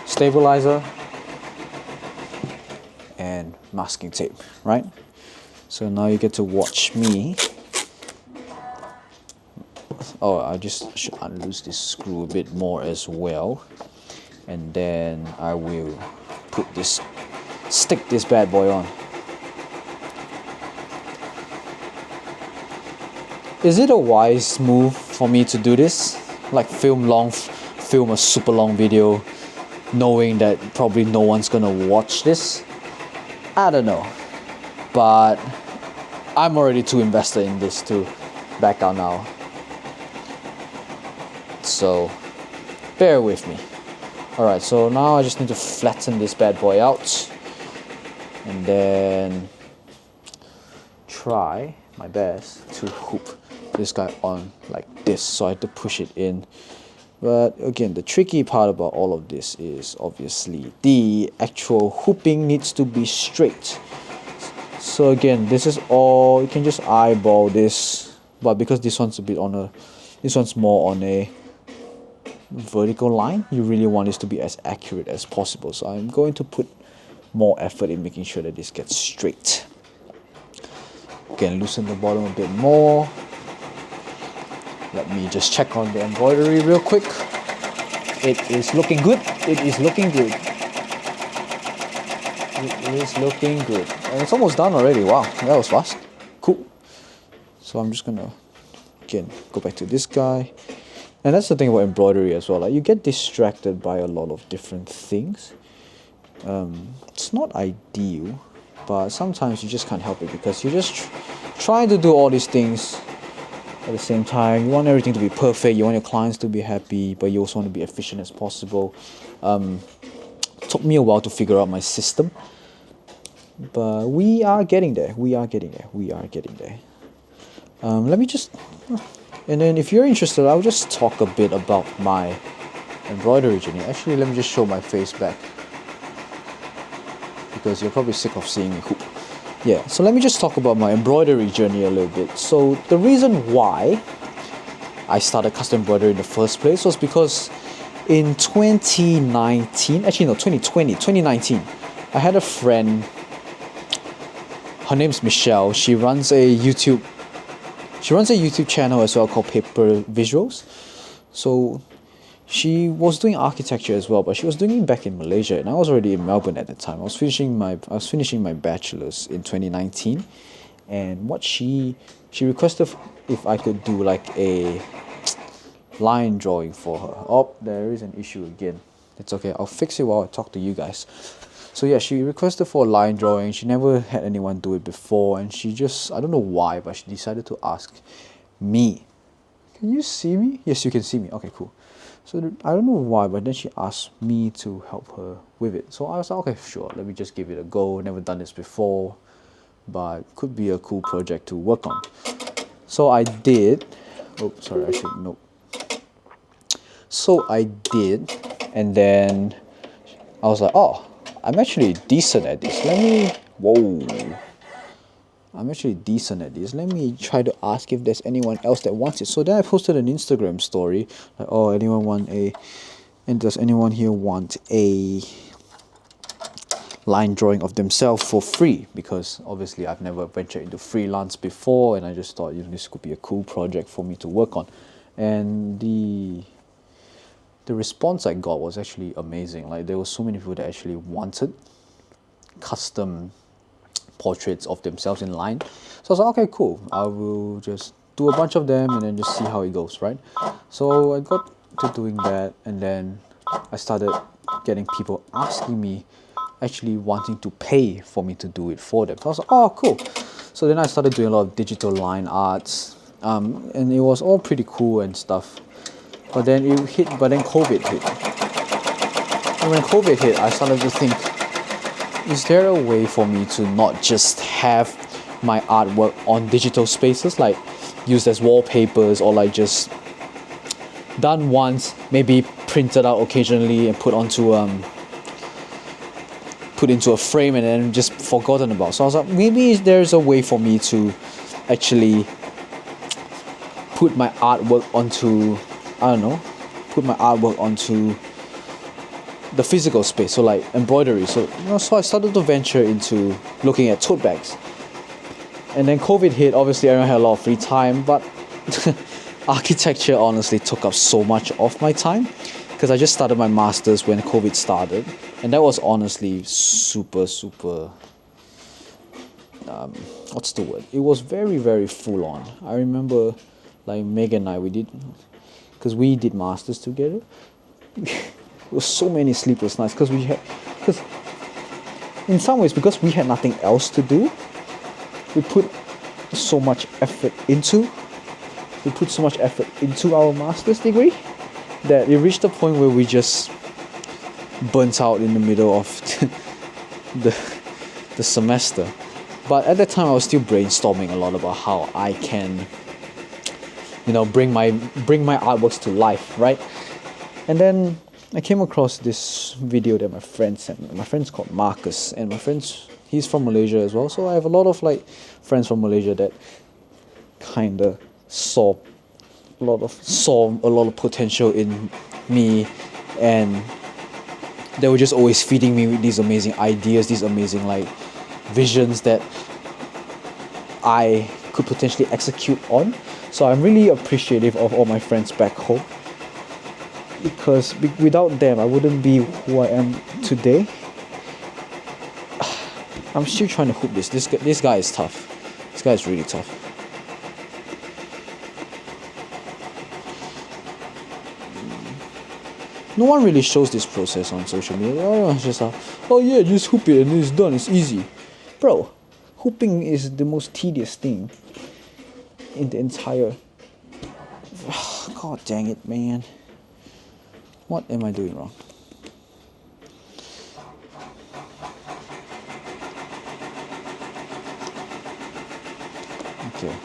stabilizer, and masking tape, right? So now you get to watch me. Oh, I just should unloose this screw a bit more as well, and then I will stick this bad boy on. Is it a wise move for me to do this? Like film a super long video, knowing that probably no one's gonna watch this? I don't know, but I'm already too invested in this to back out now. So bear with me. Alright, so now I just need to flatten this bad boy out and then try my best to hoop this guy on like this. So I have to push it in. But again, the tricky part about all of this is obviously the actual hooping needs to be straight. So again, this is all, you can just eyeball this, but because this one's more on a vertical line, you really want this to be as accurate as possible. So I'm going to put more effort in making sure that this gets straight. Again, loosen the bottom a bit more. Let me just check on the embroidery real quick. It is looking good. It is looking good. It is looking good. And it's almost done already. Wow, that was fast. Cool. So I'm just gonna, again, go back to this guy. And that's the thing about embroidery as well. Like, you get distracted by a lot of different things. It's not ideal, but sometimes you just can't help it because you're just trying to do all these things at the same time. You want everything to be perfect, you want your clients to be happy, but you also want to be efficient as possible. It took me a while to figure out my system, but we are getting there. Let me just, and then if you're interested, I'll just talk a bit about my embroidery journey. Actually, let me just show my face back, because you're probably sick of seeing me hoop. Yeah, so let me just talk about my embroidery journey a little bit. So the reason why I started custom embroidery in the first place was because in 2019, actually no, 2019, I had a friend, her name's Michelle. She runs a YouTube channel as well called Paper Visuals. So she was doing architecture as well, but she was doing it back in Malaysia, and I was already in Melbourne at the time. I was finishing my bachelor's in 2019, and what she requested if I could do like a line drawing for her. Oh, there is an issue again. It's okay, I'll fix it while I talk to you guys. So yeah, she requested for a line drawing. She never had anyone do it before, and she just, I don't know why, but she decided to ask me. Can you see me? Yes, you can see me. Okay, cool. So I don't know why, but then she asked me to help her with it. So I was like, okay, sure, let me just give it a go. Never done this before, but could be a cool project to work on. So I did. Oh, sorry, I should, nope. So I did, and then I was like, oh, I'm actually decent at this. Let me, whoa. I'm actually decent at this. Let me try to ask if there's anyone else that wants it. So then I posted an Instagram story, like, oh, anyone want a, and does anyone here want a line drawing of themselves for free? Because obviously I've never ventured into freelance before, and I just thought, you know, this could be a cool project for me to work on. And the response I got was actually amazing. Like, there were so many people that actually wanted custom portraits of themselves in line. So I was like, okay, cool, I will just do a bunch of them and then just see how it goes, right? So I got to doing that, and then I started getting people asking me, actually wanting to pay for me to do it for them. So I was like, oh, cool. So then I started doing a lot of digital line arts, and it was all pretty cool and stuff. But then COVID hit. And when COVID hit, I started to think, is there a way for me to not just have my artwork on digital spaces, like used as wallpapers, or like just done once, maybe printed out occasionally and put into a frame and then just forgotten about. So I was like, maybe there's a way for me to actually put my artwork onto, the physical space, so like embroidery. So, you know, so I started to venture into looking at tote bags. And then COVID hit, obviously everyone had a lot of free time, but architecture honestly took up so much of my time, because I just started my master's when COVID started, and that was honestly super, what's the word? It was very, very full on. I remember, like, Megan and I, we did masters together. There was so many sleepless nights because in some ways, because we had nothing else to do, we put so much effort into our master's degree that it reached a point where we just burnt out in the middle of the semester. But at that time, I was still brainstorming a lot about how I can, you know, bring my artworks to life, right? And then I came across this video that my friend sent me. My friend's called Marcus, and he's from Malaysia as well. So I have a lot of like friends from Malaysia that kind of saw a lot of potential in me, and they were just always feeding me with these amazing ideas, these amazing like visions that I could potentially execute on. So I'm really appreciative of all my friends back home, because without them I wouldn't be who I am today. I'm still trying to hoop this. This guy is tough. This guy is really tough. No one really shows this process on social media. Everyone's just like, oh yeah, just hoop it and it's done, it's easy. Bro, hooping is the most tedious thing in the entire... God dang it, man. What am I doing wrong? Okay.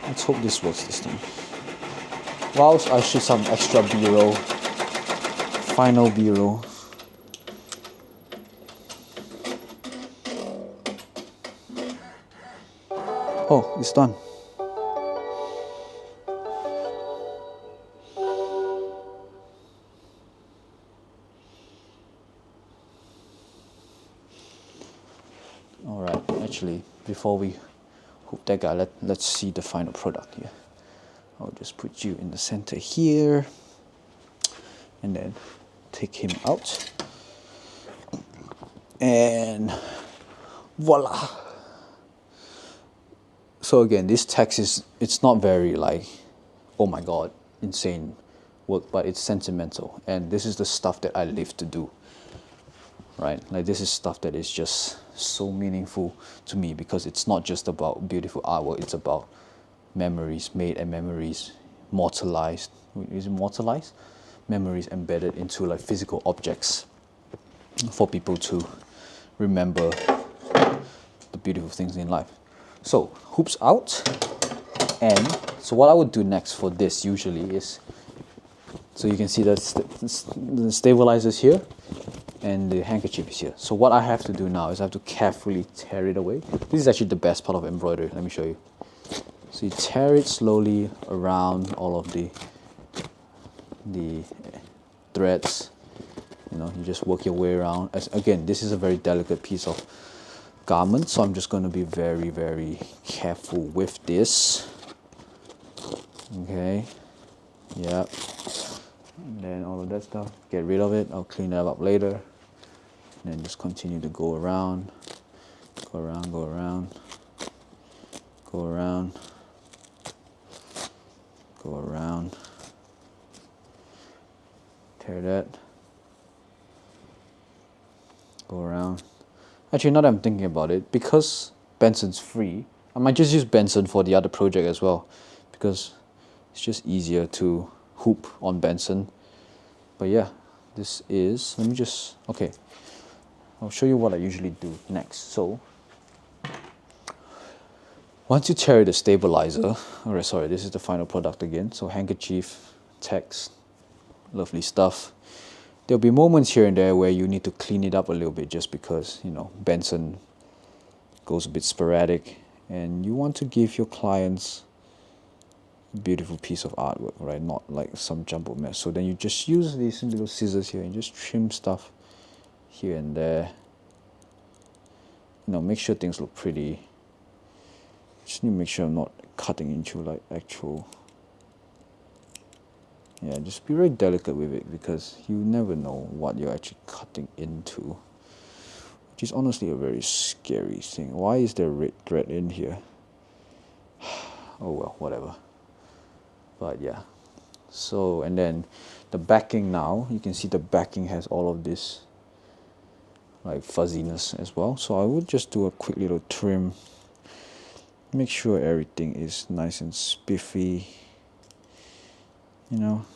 Let's hope this works this time. Whilst I shoot some extra B-roll, final B-roll. Oh, it's done. Alright, actually, before we hook that guy, let's see the final product here. I'll just put you in the center here and then take him out, and voila. So again, this text it's not very like, oh my god, insane work, but it's sentimental, and this is the stuff that I live to do, right? Like, this is stuff that is just so meaningful to me, because it's not just about beautiful artwork, it's about memories made and memories mortalized. Is it mortalized? Memories embedded into like physical objects for people to remember the beautiful things in life. So, hoops out. And so what I would do next for this usually is, so you can see that the stabilizers here, and the handkerchief is here. So what I have to do now is I have to carefully tear it away. This is actually the best part of embroidery. Let me show you. So you tear it slowly around all of the threads. You know, you just work your way around. Again, this is a very delicate piece of garment, so I'm just going to be very, very careful with this. Okay, yeah. And then all of that stuff, get rid of it. I'll clean that up later. And then just continue to go around, go around, go around, go around, go around. Tear that. Go around. Actually, now that I'm thinking about it, because Benson's free, I might just use Benson for the other project as well, because it's just easier to hoop on Benson. But yeah, this is, let me just, okay, I'll show you what I usually do next. So, once you tear the stabilizer, alright, sorry, this is the final product again. So handkerchief, text, lovely stuff. There'll be moments here and there where you need to clean it up a little bit just because, you know, Benson goes a bit sporadic and you want to give your clients a beautiful piece of artwork, right? Not like some jumbled mess. So then you just use these little scissors here and just trim stuff here and there. You know, make sure things look pretty. Just need to make sure I'm not cutting into like actual. Yeah, just be very delicate with it because you never know what you're actually cutting into, which is honestly a very scary thing. Why is there red thread in here? Oh well, whatever. But yeah, so and then the backing now, you can see the backing has all of this like fuzziness as well. So I would just do a quick little trim, make sure everything is nice and spiffy. You know,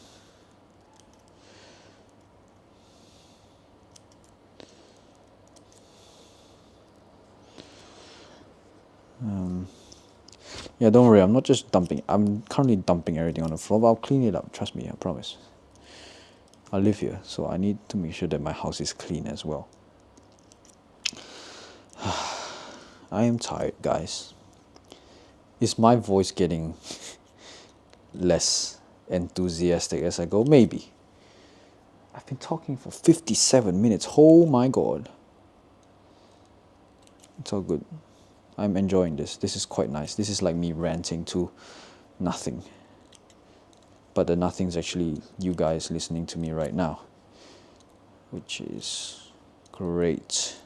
yeah, don't worry, I'm not just dumping. I'm currently dumping everything on the floor, but I'll clean it up. Trust me, I promise. I live here, so I need to make sure that my house is clean as well. I am tired, guys. Is my voice getting less enthusiastic as I go? Maybe. I've been talking for 57 minutes. Oh my god. It's all good. I'm enjoying this. This is quite nice. This is like me ranting to nothing. But the nothing's actually you guys listening to me right now, which is great.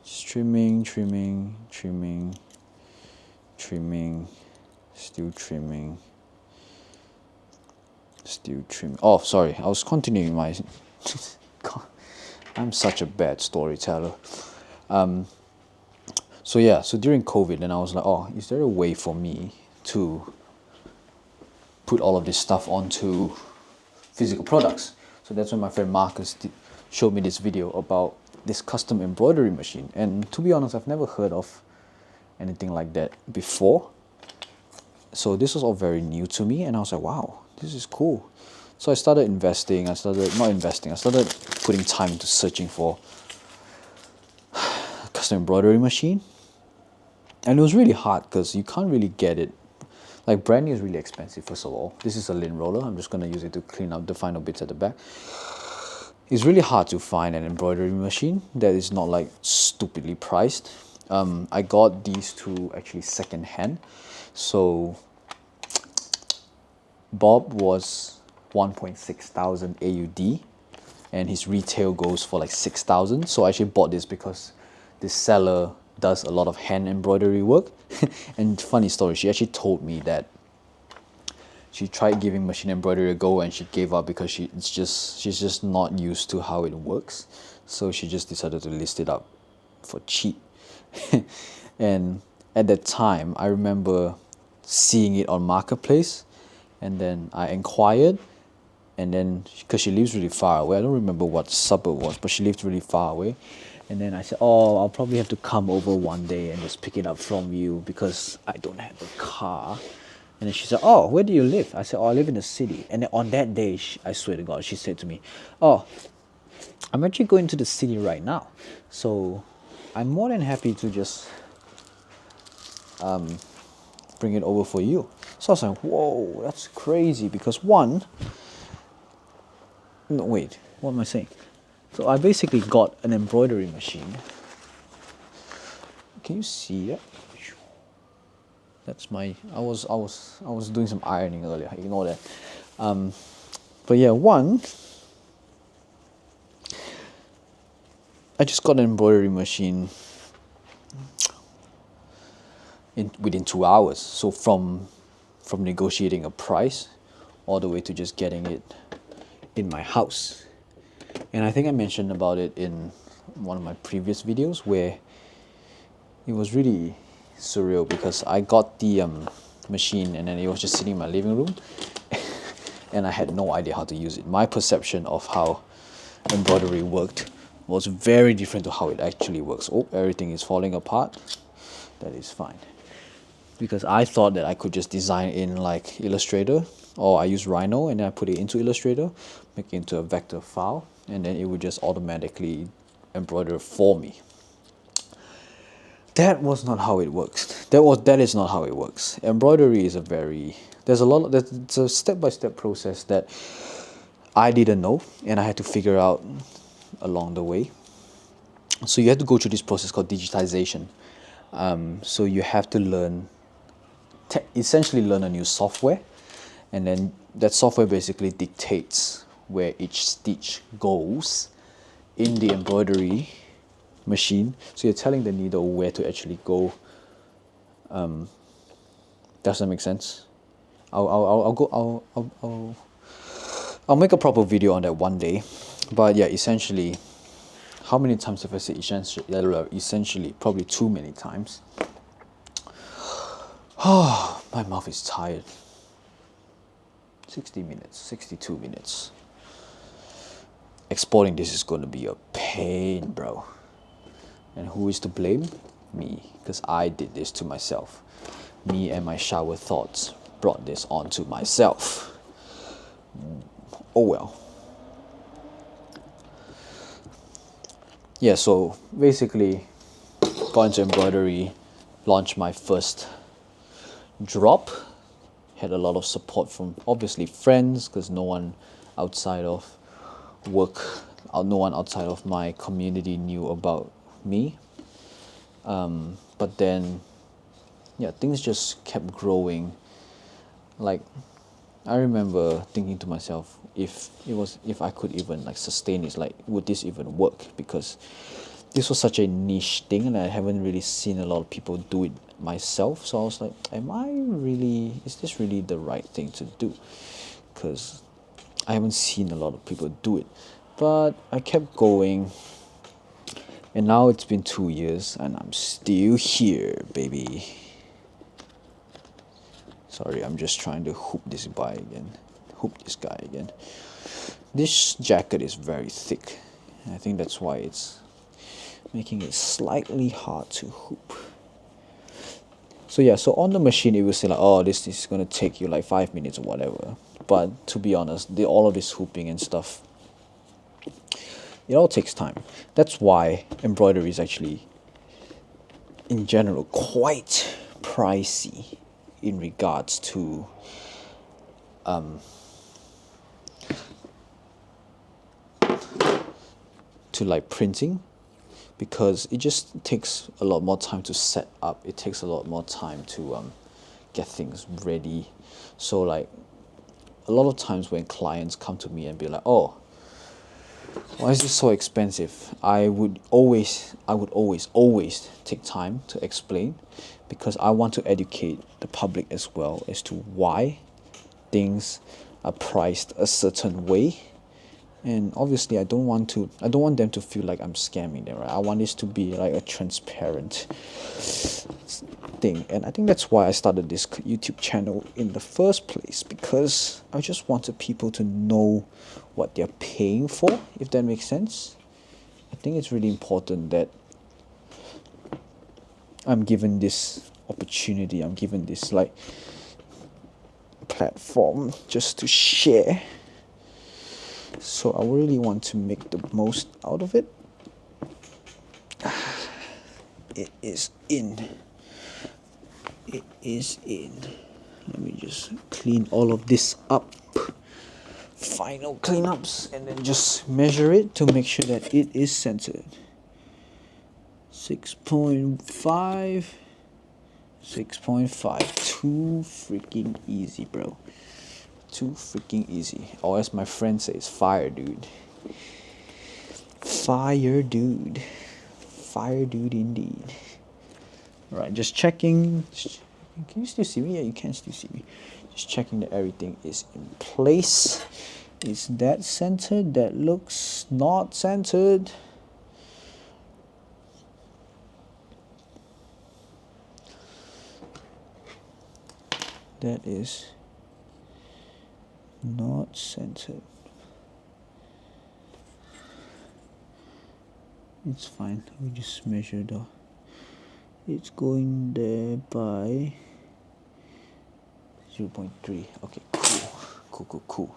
Just trimming, trimming, trimming, trimming, still trimming. Still trim. Oh, sorry. I was continuing my. I'm such a bad storyteller. So yeah. So during COVID, and I was like, oh, is there a way for me to put all of this stuff onto physical products? So that's when my friend Marcus showed me this video about this custom embroidery machine. And to be honest, I've never heard of anything like that before. So this was all very new to me, and I was like, wow, this is cool. So I started investing. I started putting time into searching for a custom embroidery machine. And it was really hard because you can't really get it. Like brand new is really expensive, first of all. This is a lint roller. I'm just going to use it to clean up the final bits at the back. It's really hard to find an embroidery machine that is not like stupidly priced. I got these two actually second hand. So Bob was 1.6 thousand AUD and his retail goes for like 6,000. So I actually bought this because this seller does a lot of hand embroidery work. And funny story, she actually told me that she tried giving machine embroidery a go and she gave up because she's just not used to how it works. So she just decided to list it up for cheap. And at that time, I remember seeing it on Marketplace, and then I inquired, and then because she lives really far away, I don't remember what suburb it was, but she lived really far away. And then I said, oh, I'll probably have to come over one day and just pick it up from you because I don't have a car. And then she said, oh, where do you live? I said, oh, I live in the city. And then on that day, I swear to God, she said to me, oh, I'm actually going to the city right now, so I'm more than happy to just bring it over for you. So I was like, whoa, that's crazy, because one, no, wait, what am I saying? So I basically got an embroidery machine. Can you see that? That's my, I was doing some ironing earlier, ignore that. But yeah, one, I just got an embroidery machine within 2 hours. So from negotiating a price all the way to just getting it in my house. And I think I mentioned about it in one of my previous videos, where it was really surreal, because I got the machine and then it was just sitting in my living room and I had no idea how to use it. My perception of how embroidery worked was very different to how it actually works. Oh, everything is falling apart. That is fine. Because I thought that I could just design in like Illustrator, or I use Rhino and then I put it into Illustrator, make it into a vector file, and then it would just automatically embroider for me. That was not how it works. That is not how it works. Embroidery is it's a step-by-step process that I didn't know, and I had to figure out along the way. So you have to go through this process called digitization. So you have to essentially learn a new software, and then that software basically dictates where each stitch goes in the embroidery machine. So you're telling the needle where to actually go. Does that make sense? I'll make a proper video on that one day. But yeah, essentially, how many times have I said essentially? Probably too many times. Oh, my mouth is tired. 60 minutes, 62 minutes. Exporting this is going to be a pain, bro. And who is to blame? Me, because I did this to myself. Me and my shower thoughts brought this onto myself. Oh well. Yeah, so basically, got into embroidery, launched my first drop, had a lot of support from obviously friends, because no one outside of work, no one outside of my community knew about me. But then, yeah, things just kept growing. Like, I remember thinking to myself, if I could even like sustain this, like, would this even work? Because this was such a niche thing, and I haven't really seen a lot of people do it myself. So I was like, is this really the right thing to do? Because I haven't seen a lot of people do it. But I kept going, and now it's been 2 years and I'm still here, baby. Sorry, I'm just trying to hoop this guy again. This jacket is very thick, and I think that's why it's making it slightly hard to hoop. So yeah, so on the machine it will say like, oh, this is gonna take you like 5 minutes or whatever. But to be honest, all of this hooping and stuff, it all takes time. That's why embroidery is actually, in general, quite pricey in regards to like printing, because it just takes a lot more time to set up. It takes a lot more time to get things ready. So like, a lot of times when clients come to me and be like, oh, why is this so expensive? I would always take time to explain, because I want to educate the public as well as to why things are priced a certain way. And obviously I don't want them to feel like I'm scamming them, right? I want this to be like a transparent thing. And I think that's why I started this YouTube channel in the first place, because I just wanted people to know what they're paying for, if that makes sense. I think it's really important that I'm given this opportunity, I'm given this like platform just to share So I really want to make the most out of it. It is in. It is in. Let me just clean all of this up. Final cleanups, and then just measure it to make sure that it is centered. 6.5. 6.5. Too freaking easy, bro. Too freaking easy. Or as my friend says, fire, dude. Fire, dude. Fire, dude, indeed. Alright, just checking. Can you still see me? Yeah, you can still see me. Just checking that everything is in place. Is that centered? That looks not centered. That is not centered. It's fine. We just measure the. It's going there by 0.3. Okay, cool.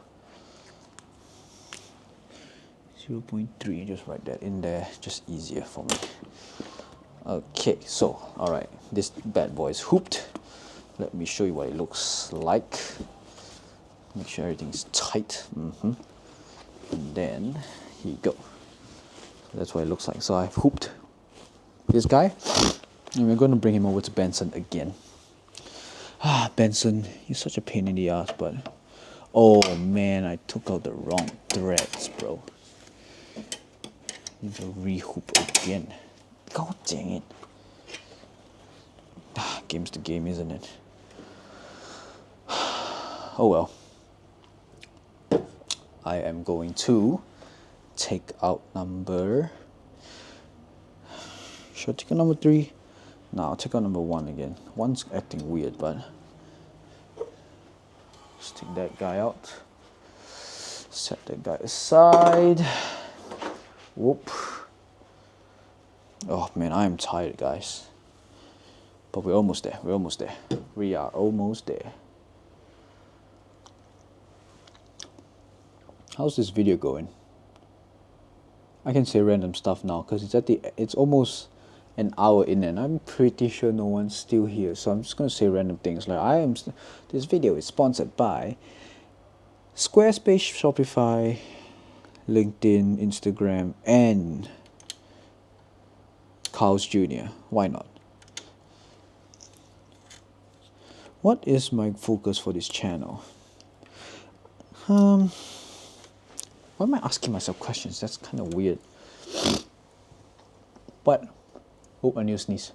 0.3. Just write that in there. Just easier for me. Okay, so alright, this bad boy is hooped. Let me show you what it looks like. Make sure everything's tight. And then here you go. That's what it looks like. So I've hooped this guy, and we're going to bring him over to Benson again. Benson, you're such a pain in the ass, but oh man, I took out the wrong threads, bro. Need to re-hoop again. God dang it. Game's the game, isn't it? Oh well. I am going to take out number. Should I take out number 3? No, I'll take out number 1 again. 1's acting weird, but let's take that guy out. Set that guy aside. Whoop. Oh man, I am tired, guys. But we're almost there. We are almost there. How's this video going? I can say random stuff now because it's almost an hour in, and I'm pretty sure no one's still here. So I'm just gonna say random things like this video is sponsored by Squarespace, Shopify, LinkedIn, Instagram, and Carl's Jr. Why not? What is my focus for this channel? Why am I asking myself questions? That's kind of weird. But, oh, I need to sneeze.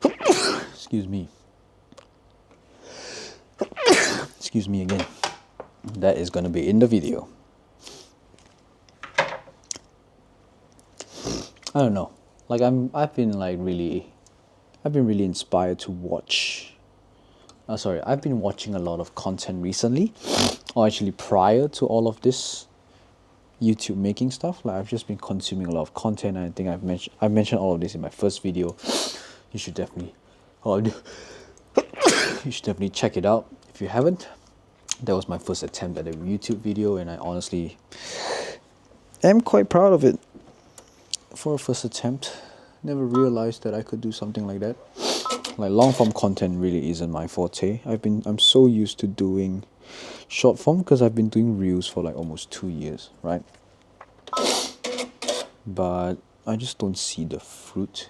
Excuse me. Excuse me again. That is going to be in the video. I don't know. Like I've been really inspired to watch. I've been watching a lot of content recently, or actually prior to all of this YouTube making stuff. Like I've just been consuming a lot of content, and I think I've mentioned all of this in my first video. You should definitely, you should definitely check it out if you haven't. That was my first attempt at a YouTube video, and I honestly am quite proud of it. For a first attempt, never realized that I could do something like that. Like long form content really isn't my forte. I'm so used to doing short form because I've been doing reels for like almost 2 years, right? But I just don't see the fruit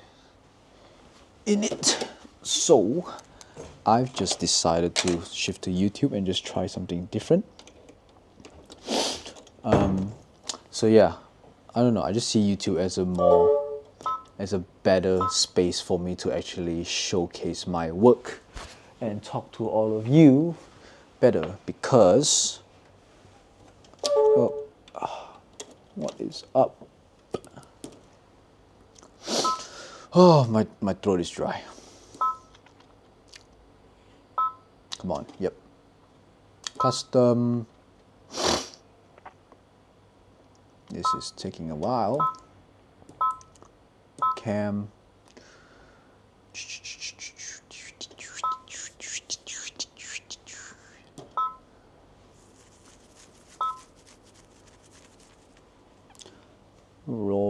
in it. So I've just decided to shift to YouTube and just try something different. So yeah, I don't know. I just see YouTube as a better space for me to actually showcase my work and talk to all of you better, because what is up? Oh, my throat is dry. Come on, yep. Custom. This is taking a while. Cam.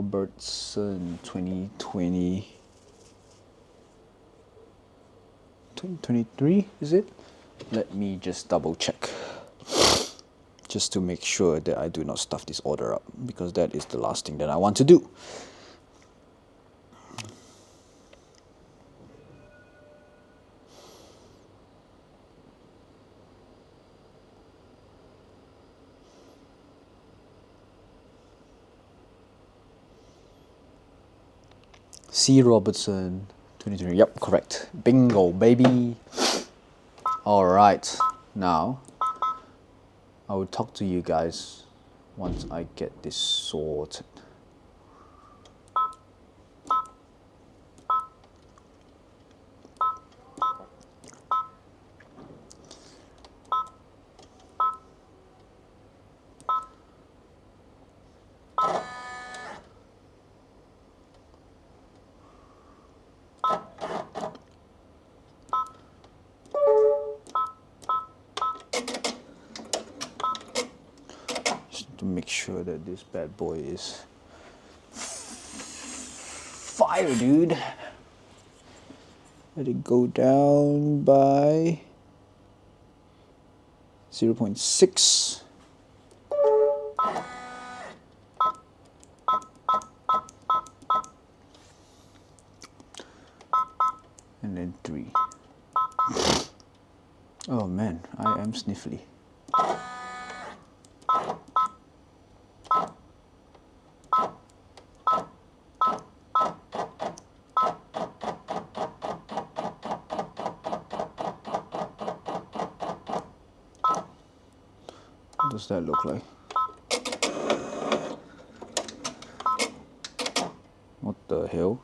Robertson 2020. 2023, is it? Let me just double check. Just to make sure that I do not stuff this order up, because that is the last thing that I want to do. C. Robertson 23. Yep, correct. Bingo, baby. All right, now I will talk to you guys once I get this sorted. To make sure that this bad boy is fire, dude. Let it go down by 0.6. And then 3. Oh man, I am sniffly. What does that look like? What the hell?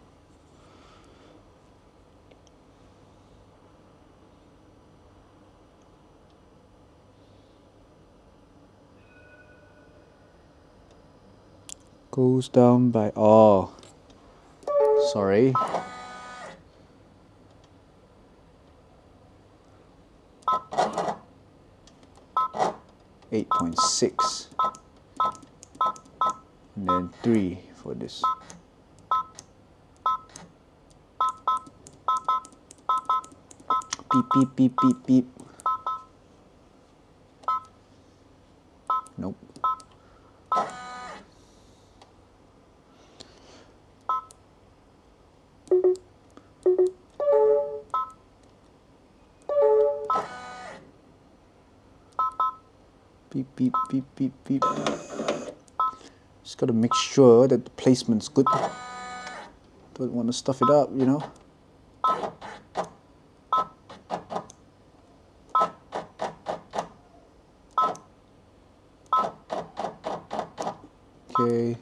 Goes down by, oh, sorry. .6 and then 3 for this. Beep beep beep beep beep. Nope. Beep beep beep beep beep. Just gotta make sure that the placement's good. Don't want to stuff it up, you know. Okay.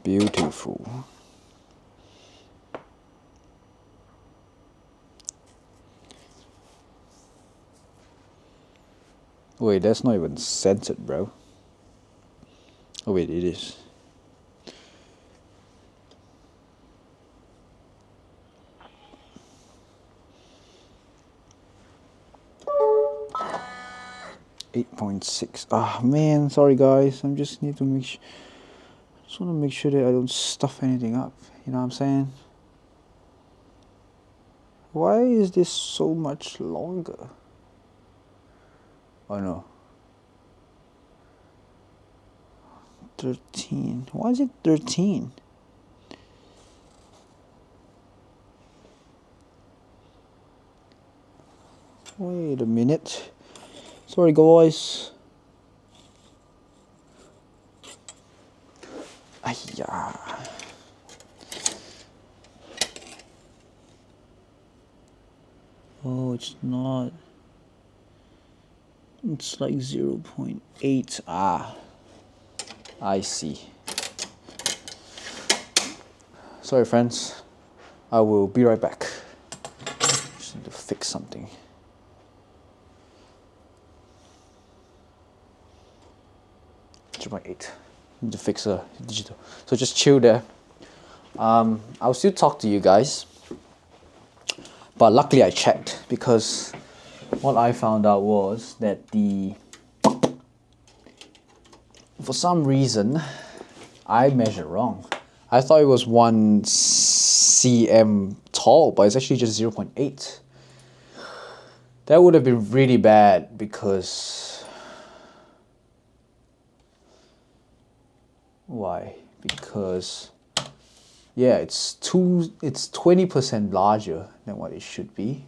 Beautiful. Wait, that's not even censored, bro. Oh wait, it is. .6. Ah man, sorry guys. I just need to make sure. I just want to make sure that I don't stuff anything up. You know what I'm saying? Why is this so much longer? Oh no. 13. Why is it 13? Wait a minute. Sorry guys. Ayya. Oh, it's not. It's like 0.8. Ah, I see. Sorry friends, I will be right back. Just need to fix something. .8. Need to fix a digital. So just chill there. I'll still talk to you guys. But luckily I checked, because what I found out was that the for some reason, I measured wrong. I thought it was 1 cm tall, but it's actually just 0.8. That would have been really bad because... Why? Because... Yeah, it's 20% larger than what it should be.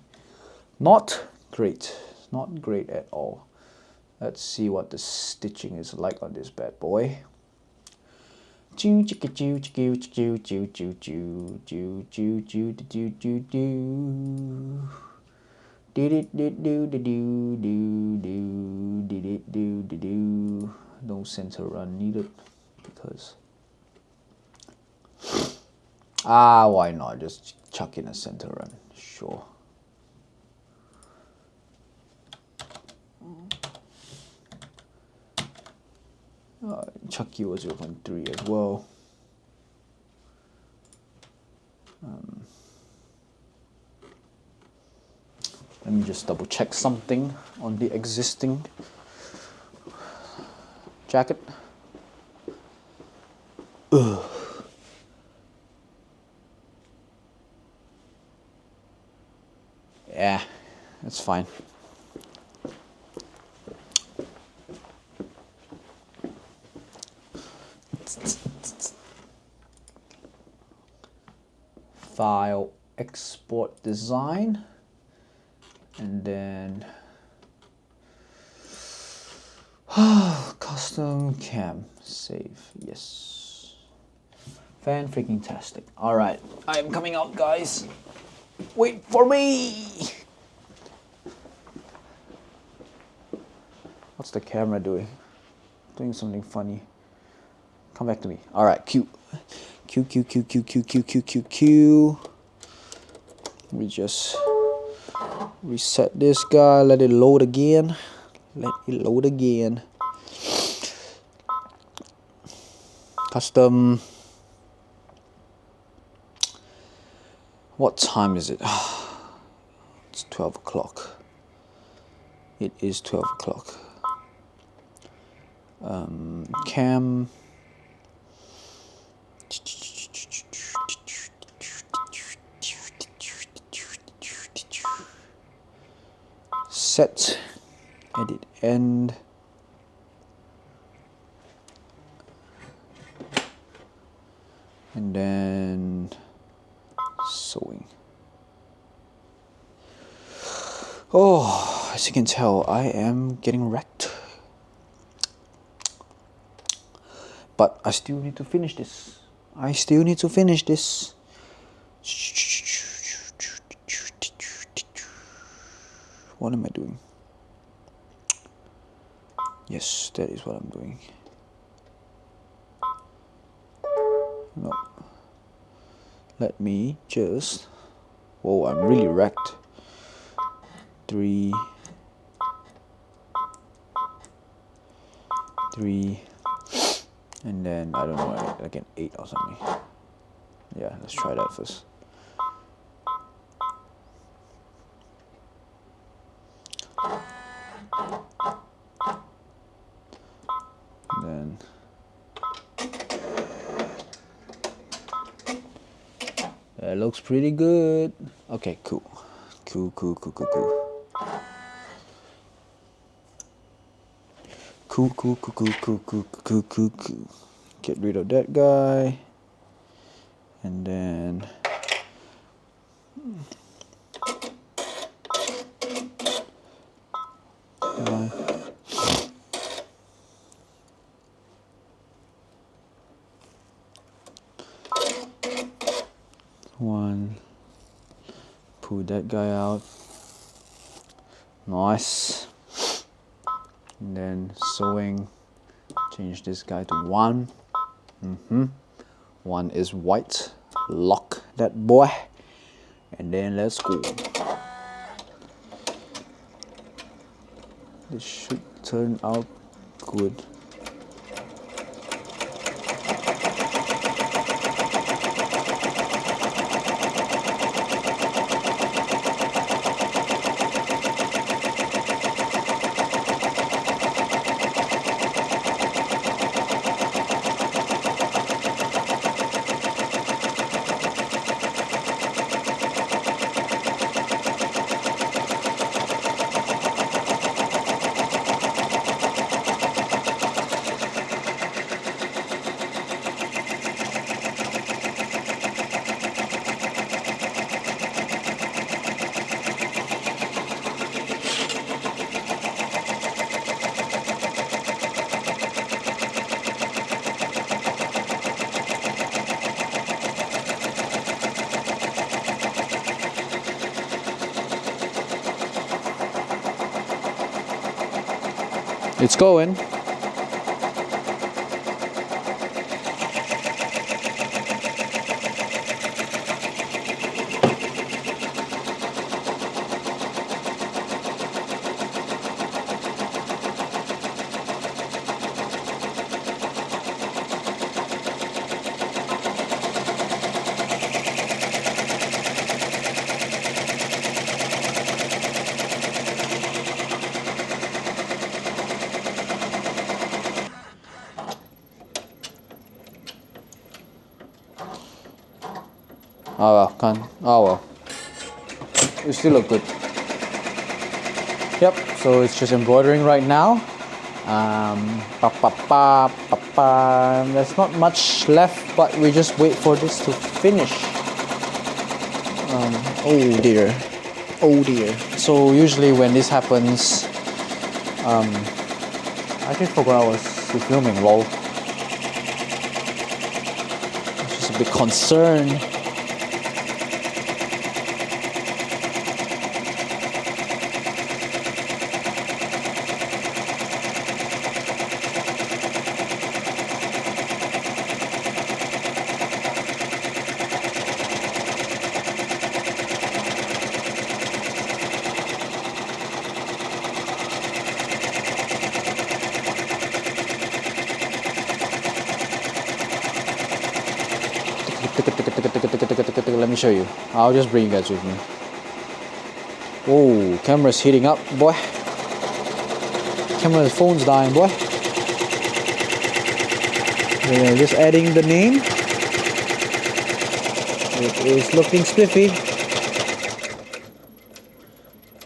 Not great. Not great at all. Let's see what the stitching is like on this bad boy. Choo chicka choo choo choo choo choo choo choo choo choo choo choo choo. Did it do do do do do did it do do do. No center run needed because why not just chuck in a center run? Sure. Chuck you a 0.3 as well. Let me just double check something on the existing jacket. Ugh. Yeah, that's fine. File, export design, and then custom cam, save, yes. Fan freaking tastic. All right, I'm coming out, guys. Wait for me. What's the camera doing? Doing something funny. Come back to me. All right, Q. Q. We just reset this guy, let it load again. Custom. What time is it? It's 12 o'clock. It is 12 o'clock. Cam. Set, edit end, and then sewing. Oh, as you can tell, I am getting wrecked. But I still need to finish this. What am I doing? Yes, that is what I'm doing. No. Let me just... Whoa, I'm really wrecked. 3, and then I don't know, like an 8 or something. Yeah, let's try that first. And then that looks pretty good. Okay, cool. Cool. Get rid of that guy. And then one, pull that guy out. Nice. And then sewing, change this guy to 1. 1 is white. Lock that boy. And then let's go. This should turn out good. It's going. Oh well, can't. Oh well. You still look good. Yep, so it's just embroidering right now. There's not much left, but we just wait for this to finish. Oh dear. Oh dear. So usually when this happens, I actually forgot I was filming, lol. I'm just a bit concerned. Let me show you. I'll just bring you guys with me. Oh, camera's heating up, boy. Camera's phone's dying, boy. Yeah, just adding the name. It is looking spiffy.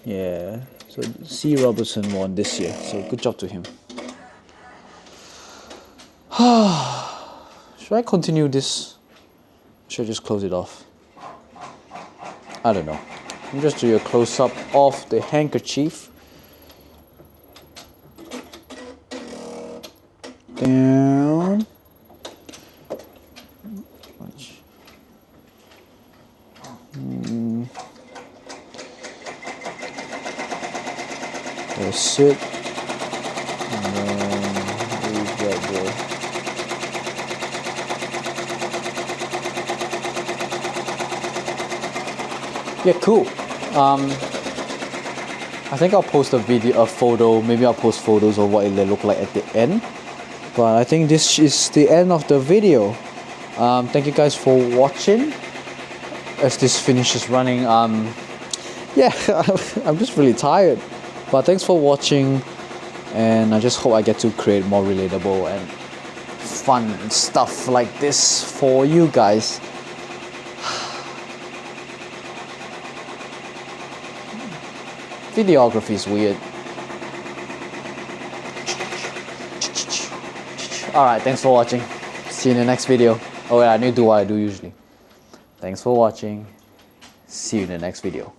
Yeah, so C. Robertson won this year, so good job to him. Should I continue this? Should I just close it off? I don't know. Let me just do a close-up of the handkerchief. Down. That's it. And then leave that there. Yeah, cool. I think I'll post a photo. Maybe I'll post photos of what it look like at the end. But I think this is the end of the video. Thank you guys for watching. As this finishes running, yeah, I'm just really tired. But thanks for watching, and I just hope I get to create more relatable and fun stuff like this for you guys. Videography is weird. Alright, thanks for watching. See you in the next video. Oh yeah, I need to do what I do usually. Thanks for watching. See you in the next video.